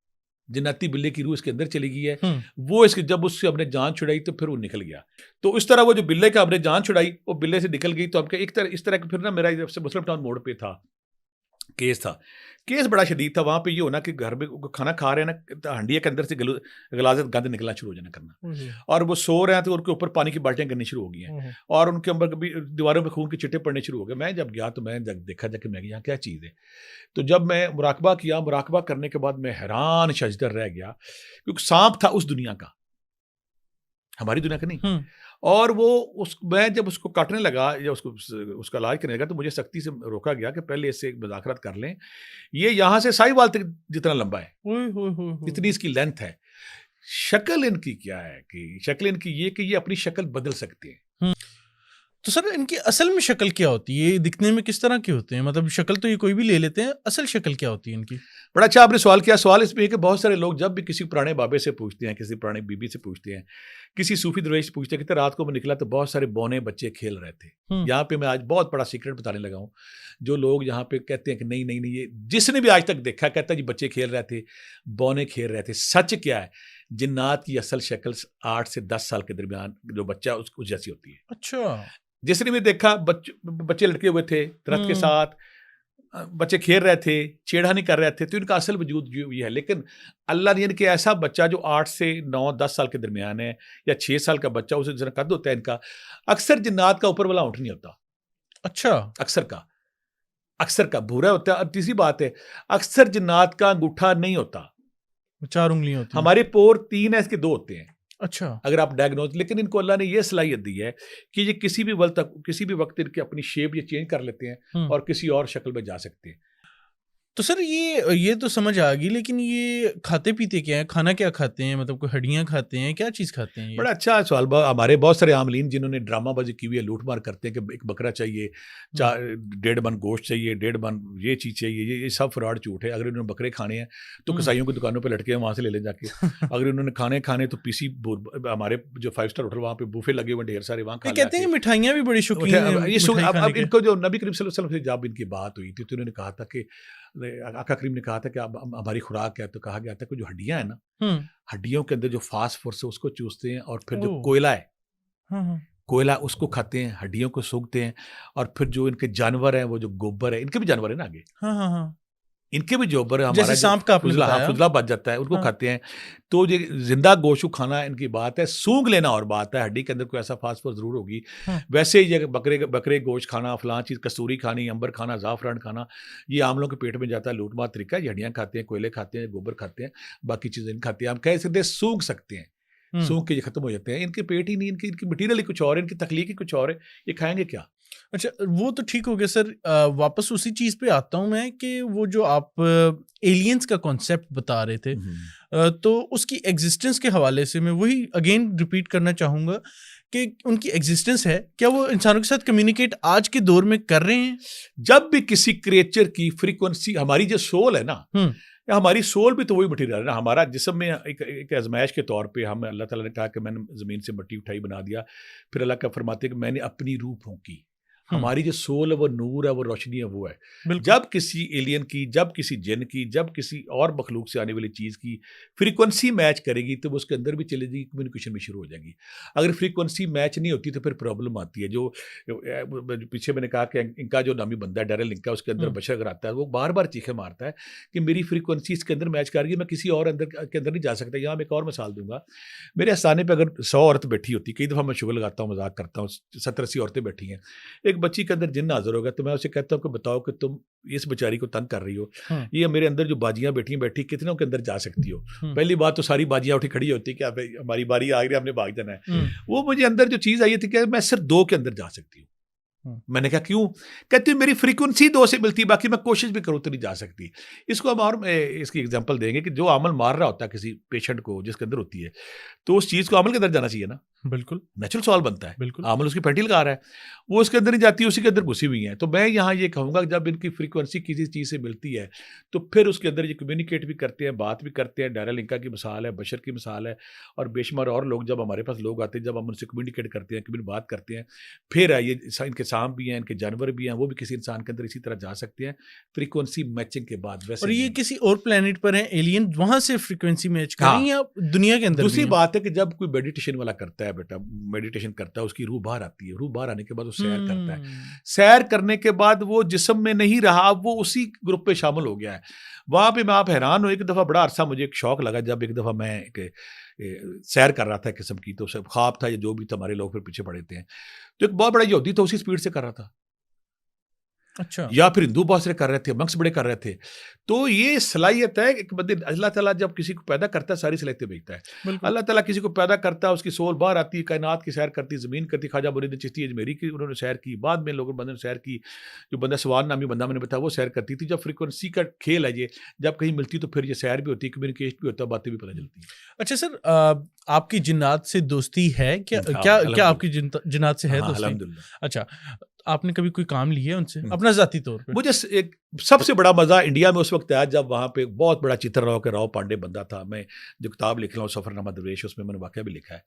जिन्नाती बिल्ले की रूह इसके अंदर चली गई है। वो इसके जब उससे हमने जान छुड़ाई तो फिर वो निकल गया। तो इस तरह वो जो बिल्ले का हमने जान छुड़ाई, वो बिल्ले से निकल गई। तो हमके इस तरह फिर ना, मेरा जब से मुस्लिम टाउन मोड़ पे था, केस बड़ा शदीद था। वहाँ पे ये होना कि घर में खाना खा रहे हैं ना, हंडिया के अंदर से गलाजत गंद निकलना शुरू हो जाना करना, और वो सो रहे हैं तो उनके ऊपर पानी की बाल्टियाँ करनी शुरू हो गई हैं, और उनके अंदर कभी दीवारों में खून के चिट्टे पड़ने शुरू हो गए। मैं जब गया तो मैं देखा जाके मैं यहाँ क्या चीज़ है। तो जब मैं मुराकबा करने के बाद मैं हैरान शजदर रह गया, क्योंकि सांप था उस दुनिया का, हमारी दुनिया का नहीं। और वो मैं जब उसको काटने लगा या उसका इलाज करने लगा, तो मुझे सख्ती से रोका गया कि पहले इससे एक मुज़ाकरात कर लें। ये यहाँ से साहिवाल तक जितना लंबा है, इतनी इसकी लेंथ है। शक्ल इनकी क्या है कि शक्ल इनकी ये कि ये अपनी शक्ल बदल सकते हैं। तो सर इनकी असल में शक्ल क्या होती है? ये दिखने में किस तरह के होते हैं? मतलब शक्ल तो ये कोई भी ले लेते हैं, असल शक्ल क्या होती है इनकी? बड़ा अच्छा आपने सवाल किया। सवाल इसमें है कि बहुत सारे लोग जब भी किसी पुराने बाबे से पूछते हैं, किसी पुराने बीबी से पूछते हैं, किसी सूफी दरवेश से पूछते हैं कि रात को मैं निकला तो बहुत सारे बौने बच्चे खेल रहे थे। यहाँ पे मैं आज बहुत बड़ा सीक्रेट बताने लगा हूँ। जो लोग यहाँ पे कहते हैं कि नहीं, ये जिसने भी आज तक देखा कहता है जी बच्चे खेल रहे थे, बौने खेल रहे थे। सच क्या है, जिन्नात की असल शक्ल 8 से 10 साल के दरमियान जो बच्चा उसको जैसी होती है। अच्छा, जिसने भी देखा बच्चे लटके हुए थे दरख्त के साथ, बच्चे खेल रहे थे, छेड़खानी कर रहे थे, तो इनका असल वजूद ये है। लेकिन अल्लाह ने इनके ऐसा बच्चा जो 8 से 9-10 साल के दरमियान है, या 6 साल का बच्चा, उसे जितना कद होता है इनका, अक्सर जिन्नात का ऊपर वाला ऊँट नहीं होता। अच्छा, अक्सर का भूरा होता है। और तीसरी बात है, अक्सर जिन्नात का अंगूठा नहीं होता, 4 उंगलियां होती हैं। हमारे पोर 3 है, इसके 2 होते हैं। अच्छा, अगर आप डायग्नोज, लेकिन इनको अल्लाह ने यह सलाहियत दी है कि ये किसी भी वक्त इनकी अपनी शेप ये चेंज कर लेते हैं और किसी और शक्ल में जा सकते हैं। तो सर ये तो समझ आ गई, लेकिन ये खाते पीते क्या है? खाना क्या खाते हैं? मतलब कोई हड्डियां खाते हैं, क्या चीज खाते हैं ये? बड़ा अच्छा सवाल। हमारे बहुत सारे आमलीन जिन्होंने ड्रामाबाजी की हुई है, लूट मार करते हैं कि एक बकरा चाहिए, 1.5 मन गोश्त चाहिए, 1.5 मन ये चीज़ चाहिए, ये सब फ्रॉड झूठ है। अगर उन्होंने बकरे खाने हैं तो कसाईयों की दुकानों पर लटके हैं, वहाँ से ले जाके। अगर उन्होंने खाने तो पीसी हमारे जो 5 स्टार होटल, वहाँ पे बूफे लगे हुए ढेर सारे, वहाँ कहते हैं मिठाइयाँ भी बड़ी शौकीन हैं। अब इनको जो नबी करीम सल्लल्लाहु अलैहि वसल्लम से जब इनकी बात हुई थी तो उन्होंने कहा था कि आका करीम ने कहा था कि अब हमारी खुराक है, तो कहा गया था कि जो हड्डियां हैं ना, हड्डियों के अंदर जो फास्फोरस है उसको चूसते हैं, और फिर जो कोयला है, कोयला उसको खाते हैं, हड्डियों को सूंघते हैं, और फिर जो इनके जानवर हैं, वो जो गोबर है, इनके भी जानवर है ना आगे, इनके भी जोबर जैसे हमारा सांप का आपने बताया। फुजला बच जाता है, उनको हाँ। खाते हैं। तो ये जिंदा गोश्त को खाना इनकी बात है, सूंघ लेना और बात है, हड्डी के अंदर कोई ऐसा फास्फोरस जरूर होगी। हाँ। वैसे ही ये बकरे गोश्त खाना, फलां चीज़, कस्तूरी खानी, अंबर खाना, ज़ाफ़रान खाना, ये आमलों के पेट में जाता है, लूटमार तरीका है। ये हड्डियाँ खाते हैं, कोयले खाते हैं, गोबर खाते हैं, बाकी चीज़ें नहीं खाते हैं। हम कह सकते हैं सूंघ सकते हैं, सूंघ के ये खत्म हो जाते हैं। इनके पेट ही नहीं, इनकी मटीरियल ही कुछ और है, इनकी तख्लीक ही कुछ और है, ये खाएंगे क्या? अच्छा, वो तो ठीक हो गया सर। वापस उसी चीज पे आता हूं मैं कि वो जो आप एलियंस का कॉन्सेप्ट बता रहे थे, तो उसकी एग्जिस्टेंस के हवाले से मैं वही अगेन रिपीट करना चाहूंगा कि उनकी एग्जिस्टेंस है, क्या वो इंसानों के साथ कम्युनिकेट आज के दौर में कर रहे हैं? जब भी किसी क्रिएचर की फ्रीक्वेंसी, हमारी जो सोल है ना, हमारी सोल भी तो वही मटीरियल है ना। हमारा जिस्म में एक आजमाइश के तौर पे हम, अल्लाह ताला ने कहा कि मैंने ज़मीन से मिट्टी उठाई बना दिया, फिर अल्लाह का फरमाते हैं कि मैंने अपनी रूह फूंकी। हमारी जो सोल है, वो नूर है, वो रोशनी है, वो है। जब किसी एलियन की, जब किसी जिन की, जब किसी और मखलूक से आने वाली चीज़ की फ्रीक्वेंसी मैच करेगी, तो वो उसके अंदर भी चली जाएगी, कम्युनिकेशन भी शुरू हो जाएगी। अगर फ्रीक्वेंसी मैच नहीं होती तो फिर प्रॉब्लम आती है। जो पीछे मैंने कहा कि इनका जो नामी बंदा है डेरिल लिंका, उसके अंदर बशर अगर आता है, वो बार बार चीखे मारता है कि मेरी फ्रीक्वेंसी इसके अंदर मैच कर रही है, मैं किसी और के अंदर नहीं जा सकता। यहाँ मैं एक और मिसाल दूंगा। मेरे आस्थाने पर अगर 100 औरत बैठी होती, कई दफ़ा मैं शुगर लगाता हूँ, मजाक करता हूँ, 70-80 औरतें बैठी हैं, एक बच्ची के अंदर जिन हाजिर होगा, तो मैं उसे कहता हूँ कि बताओ कि तुम इस बेचारी को तंग कर रही हो, ये मेरे अंदर जो बाजियां बैठी कितनों के अंदर जा सकती हो? पहली बात तो सारी बाजियां उठी खड़ी होती कि हमारी बारी आ गई, हमने भाग जाना है। वो मुझे अंदर जो चीज़ आई थी कि मैं सिर्फ 2 के अंदर जा सकती हूँ। मैंने कहा क्यों? कहती मेरी फ्रीक्वेंसी 2 से मिलती है, बाकी मैं कोशिश भी करूँ तो नहीं जा सकती। इसको हम और इसकी एग्जांपल देंगे कि जो अमल मार रहा होता है किसी पेशेंट को, जिसके अंदर होती है, तो उस चीज़ को अमल के अंदर जाना चाहिए ना। बिल्कुल नेचुरल सवाल बनता है। बिल्कुल। आमल उसकी पेटी लगा रहा है, वो उसके अंदर नहीं जाती, उसी के अंदर घुसी हुई है। तो मैं यहाँ ये कहूँगा कि जब इनकी फ्रीक्वेंसी किसी चीज़ से मिलती है, तो फिर उसके अंदर ये कम्युनिकेट भी करते हैं, बात भी करते हैं। डेरिल लिंका की मिसाल है, बशर की मिसाल है, और बेशुमार और लोग जब हमारे पास लोग आते हैं, जब हम उनसे कम्युनिकेट करते हैं, कभी बात करते हैं, फिर है ये इनके सांप भी हैं, इनके जानवर भी हैं, वो भी किसी इंसान के अंदर इसी तरह जा सकते हैं फ्रीक्वेंसी मैचिंग के बाद। वैसे और ये किसी और प्लेनेट पर है एलियन, वहां से फ्रीक्वेंसी मैच करें या दुनिया के अंदर? दूसरी बात है कि जब कोई मेडिटेशन वाला करता है, बेटा मेडिटेशन करता है, उसकी रूह बाहर आती है, रूह बाहर आने के बाद वो सैर करता है, सैर करने के बाद वो जिस्म में नहीं रहा, वो उसी ग्रुप पे शामिल हो गया है। वहाँ पे मैं आप हैरान हो, एक दफ़ा बड़ा अरसा मुझे एक शौक लगा, जब एक दफ़ा मैं सैर कर रहा था किस्म की, तो सब ख्वाब था या जो भी था, हमारे लोग फिर पीछे पड़े थे, तो एक बहुत बड़ा यहूदी था, उसी स्पीड से कर रहा था। अच्छा। या फिर हिंदू बहुत सारे कर रहे थे, मंक्स बड़े कर रहे थे। तो ये सलाहियत है एक बंदे, अल्लाह ताला जब किसी को पैदा करता है सारी सलाहियतें भेजता है। अल्लाह ताला किसी को पैदा करता है, उसकी सोल बाहर आती है, कायनात की सैर करती, ज़मीन करती। ख्वाजा मुइनुद्दीन चिश्ती अजमेरी की उन्होंने सैर की, बाद में लोगों बंदे ने सैर की, जो बंदा सवाल नामी बंदा मैंने बताया, वो सैर करती थी। जब फ्रीक्वेंसी का खेल है ये, जब कहीं मिलती तो फिर ये सैर भी होती है, कम्युनिकेशन भी होता है, बातें भी पता चलती हैं। अच्छा सर, आपकी जिन्नात से दोस्ती है क्या? क्या आपकी जिन्नात से है दोस्ती? अल्हम्दुलिल्लाह। अच्छा, आपने कभी कोई काम लिया है उनसे अपना ज़ाती तौर पे? मुझे एक सबसे बड़ा मज़ा इंडिया में उस वक्त आया जब वहाँ पे एक बहुत बड़ा चित्रराव के राव पांडे बंदा था। मैं जो किताब लिख रहा हूँ सफ़रनामा दरवेश, उसमें मैंने वाक़या भी लिखा है।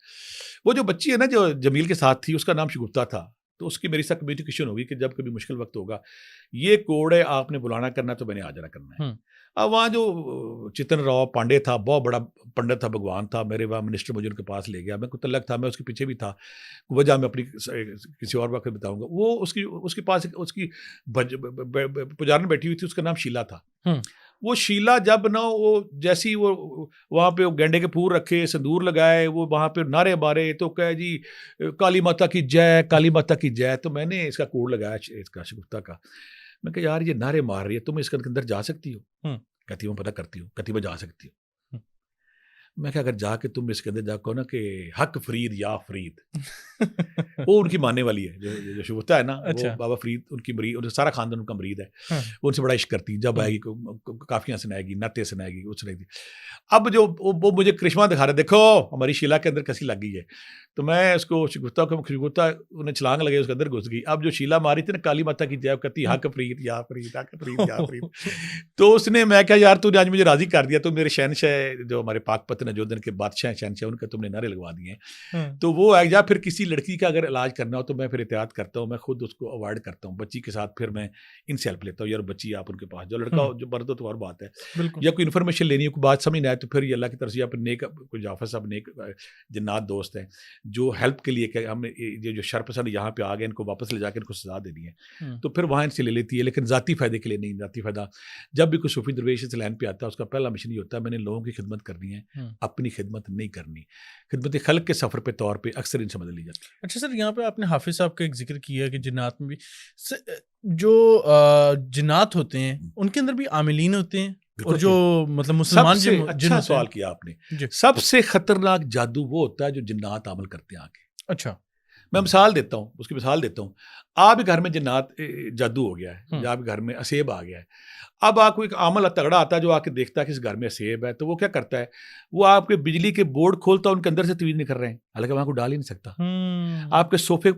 वो जो बच्ची है ना जो जमील के साथ थी, उसका नाम शगुफ्ता था। तो उसकी मेरी साथ कम्युनिकेशन होगी कि जब कभी मुश्किल वक्त होगा, ये कोड है, आपने बुलाना करना तो मैंने आ जाना करना है। अब वहाँ जो चित्रराव पांडे था, बहुत बड़ा पंडित था, भगवान था, मेरे वहाँ मिनिस्टर मुझे उनके पास ले गया। मैं कुछ तल्लक था, मैं उसके पीछे भी था। वजह मैं अपनी किसी और वक्त बताऊंगा। वो उसके पास उसकी पुजारन बैठी हुई थी, उसका नाम शीला था। वो शीला जब ना वो जैसी वो वहाँ पे गेंडे के फूल रखे, संदूर लगाए, वो वहाँ पे नारे मारे, तो कहे जी काली माता की जय, काली माता की जय। तो मैंने इसका कोड लगाया, इसका शगुफ्ता का। मैं कहा यार ये नारे मार रही है, तुम इसके अंदर जा सकती हो? कहती हूँ पता करती हूँ, कहती मैं जा सकती हूँ। मैं क्या, अगर जाके तुम इसके अंदर जाको ना कि हक फरीद या फरीद वो उनकी मानने वाली है, जो शगुफ्ता है ना। अच्छा। वो बाबा फरीद उनकी मरीद, उनका सारा खानदान उनका मरीद है। वो उनसे बड़ा इश्क करती, जब आएगी काफियाँ सुनाएगी, नाते सुनाएगी, वो सुनाएगी। अब जो वो मुझे करिश्मा दिखा रहा है, देखो हमारी शीला के अंदर कैसी लग गई है। तो मैं उसको शगुफ्ता उन्हें छलांग लगे, उसके अंदर घुस गई। अब जो शीला मारी थी ना काली माता की जय, कहती हक फरीद या फरीद, हक फरीद या फरीद। तो उसने, मैं क्या यार तूने आज मुझे राजी कर दिया, तो मेरे शहनशाह जो हमारे पाकपतन ना जो दिन के बादशाह शहनशाह उनके तुमने नारे लगवा दिए हैं। तो वो है, या फिर किसी लड़की का अगर इलाज करना हो तो मैं फिर एहतियात करता हूँ, मैं खुद उसको अवॉइड करता हूँ। बच्ची के साथ फिर मैं इनसे हेल्प लेता हूँ, यार बच्ची आप उनके पास, जो लड़का हो जो मर्द हो तो और बात है, या कोई इन्फॉर्मेशन लेनी हो, कोई बात समझ ना आए तो फिर ये अल्लाह की तरफ से या फिर नेक कोई जाफर साहब नेक जन्नात दोस्त हैं जो हेल्प के लिए कि हम ये जो शरपसंद यहाँ पे आ गए इनको वापस ले जाकर इनको सजा देनी है, तो फिर वहाँ इनसे ले लेती है, लेकिन ज़ाती फ़ायदे के लिए नहीं। ज़ाती फ़ायदा जब भी कोई सूफी दरवेश इस लाइन पे आता है उसका पहला मिशन ये होता है मैंने लोगों की खिदमत करनी है, अपनी खिदमत नहीं करनी। खिदमत खल्क के सफ़र पे तौर पे अक्सर इनसे मदद ली जाती है। अच्छा सर, यहाँ पे आपने हाफिज साहब का एक जिक्र किया कि जिन्नात में भी जो जिन्नात होते हैं उनके अंदर भी आमिलीन होते हैं, और जो मतलब मुसलमान सबसे जिन अच्छा सवाल किया आपने। सबसे खतरनाक जादू वो होता है जो जिन्नात अमल करते हैं आके। अच्छा, मैं मिसाल देता हूँ, उसकी मिसाल देता हूँ। आप घर में जन्नात जादू हो गया है, या आप घर में असेब आ गया है। अब आपको एक आमल तगड़ा आता है जो आके देखता है कि इस घर में असेब है, तो वो क्या करता है, वो आपके बिजली के बोर्ड खोलता है, उनके अंदर से तवीज निकल रहे हैं, हालांकि वहाँ को डाल ही नहीं सकता। आपके सोफे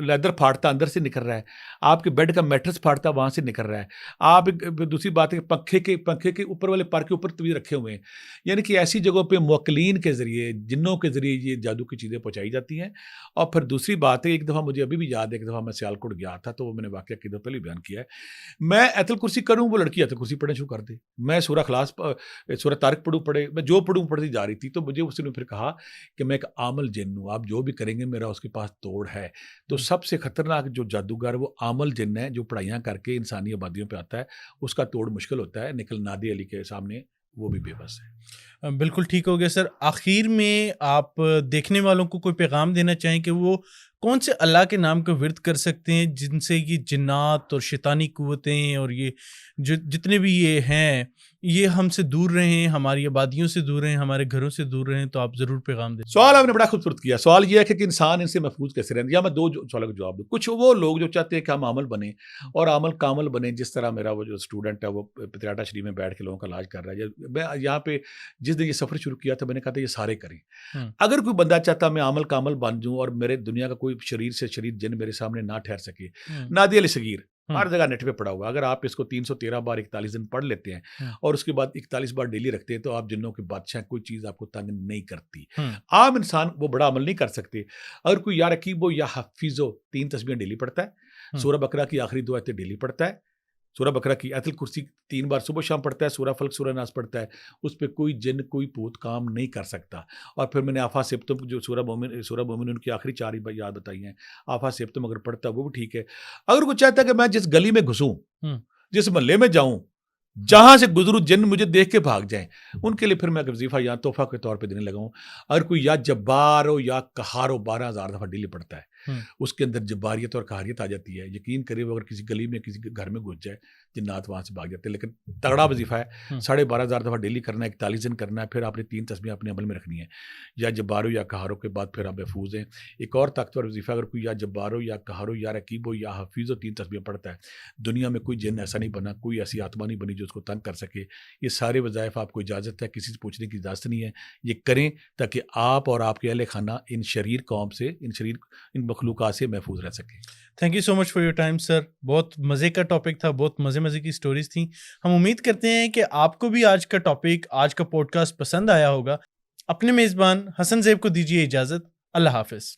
लेदर फाड़ता अंदर से निकल रहा है, आपके बेड का मैट्रेस फाड़ता वहाँ से निकल रहा है। आप दूसरी बात है पंखे के ऊपर वाले पर के ऊपर तवीज रखे हुए हैं। यानी कि ऐसी जगहों पर मुवक्किलीन के जरिए, जिन्नों के जरिए ये जादू की चीज़ें पहुँचाई जाती हैं। और फिर दूसरी बात है, एक दफ़ा मुझे अभी भी याद है, एक दफ़ा मैं सियालकोट गया था, तो वो मैंने वाक़या की पहले बयान किया है। मैं आयतुल कुर्सी करूँ, वो लड़की आयतुल कुर्सी पढ़ना शुरू कर दे, मैं सूरह खलास सूरह तारिक पढ़े, मैं जो पढ़ती जा रही थी। तो मुझे उसने फिर कहा कि मैं एक आमल जिन्न हूँ, आप जो भी करेंगे मेरा उसके पास तोड़ है। तो सबसे खतरनाक जो जादूगर वो आमल जिन्न है, जो पढ़ाइयाँ करके इंसानी आबादियों पर आता है, उसका तोड़ मुश्किल होता है। निकल नादी अली के सामने वो भी बेबस है। बिल्कुल ठीक हो गया सर। आखिर में आप देखने वालों को कोई पैगाम देना चाहें कि वो कौन से अल्लाह के नाम का विर्द कर सकते हैं जिनसे ये जिन्नात और शैतानी कुव्वतें और ये जो जितने भी ये हैं ये हमसे दूर रहें, हमारी आबादियों से दूर रहें, हमारे घरों से दूर रहें? तो आप ज़रूर पैगाम दें। सवाल आपने बड़ा खूबसूरत किया। सवाल ये है कि इंसान इनसे महफूज कैसे रहें, या मैं दो सवालों का जवाब दूँ। कुछ वो लोग जो चाहते हैं कि हम आमल बने और आमल कामल बने, जिस तरह मेरा वो जो स्टूडेंट है वो पतियाटा शरीफ में बैठ के लोगों का इलाज कर रहा है। मैं यहाँ पे जिस दिन ये सफ़र शुरू किया था मैंने कहा था ये सारे करें। अगर कोई बंदा चाहता मैं आमल कामल बन जाऊँ और मेरे दुनिया का कोई शरीर से शरीर जिन मेरे सामने ना ठहर सके, नादी अली सगीर हर जगह नेट पे पड़ा हुआ। अगर आप इसको 313 बार 41 दिन पढ़ लेते हैं और उसके बाद 41 बार डेली रखते हैं तो आप जिन्नों के बादशाह, कोई चीज़ आपको तंग नहीं करती। आम इंसान वो बड़ा अमल नहीं कर सकते। अगर कोई या रकीबो या हफीज़ो 3 तस्बीहें डेली पढ़ता है, सूरह बकरा की आखिरी 2 आयतें डेली पढ़ता है, सूरह बकरा की आयतुल कुर्सी 3 बार सुबह शाम पढ़ता है, सूरह फल्क सूरह नास पढ़ता है, उस पर कोई जिन कोई भूत काम नहीं कर सकता। और फिर मैंने आफा सिप्तम जो सूरह मोमिन उनकी आखिरी 4 ही याद बताई हैं, आफा सिप्तम अगर पढ़ता है वो भी ठीक है। अगर कोई चाहता है कि मैं जिस गली में घुसूँ, जिस मोहल्ले में जाऊँ, जहाँ से गुजरूँ जिन मुझे देख के भाग जाएं, उनके लिए फिर मैं वजीफा या तोहफा के तौर पे देने लगा हूँ। अगर कोई या जब्बार हो या कहार हो 12,000 दफ़ा डेली पढ़ता है, उसके अंदर जब्बारियत और कहारियत आ जाती है। यकीन करिए अगर किसी गली में किसी घर में घुस जाए, जिन्नात वहाँ से भाग जाते हैं। लेकिन तगड़ा वजीफा है, 12,500 दफ़ा डेली करना है, 41 दिन करना है, फिर आपने 3 तस्बीहें अपने अमल में रखनी है। या जब्बारो या कहारों के बाद फिर आप महफूज हैं। एक और ताकतवर वजीफा, अगर कोई या जब्बारो या कहारो या रकीबो या हफीज़ो 3 तस्बीहें पढ़ता है, दुनिया में कोई जिन ऐसा नहीं बना, कोई ऐसी आत्मा नहीं बनी जो उसको तंग कर सके। ये सारे वज़ाइफ आपको इजाज़त है, किसी से पूछने की इजाज़त नहीं है। ये करें ताकि आप और आपके अहले खाना इन शरीर कौम से, इन मखलूक़ात से महफूज रह सके। Thank you so much for your time sir. बहुत मज़े का टॉपिक था, बहुत मज़े की स्टोरीज थी। हम उम्मीद करते हैं कि आपको भी आज का टॉपिक, आज का पॉडकास्ट पसंद आया होगा। अपने मेज़बान हसन ज़ेब को दीजिए इजाज़त। अल्लाह हाफ़िज़।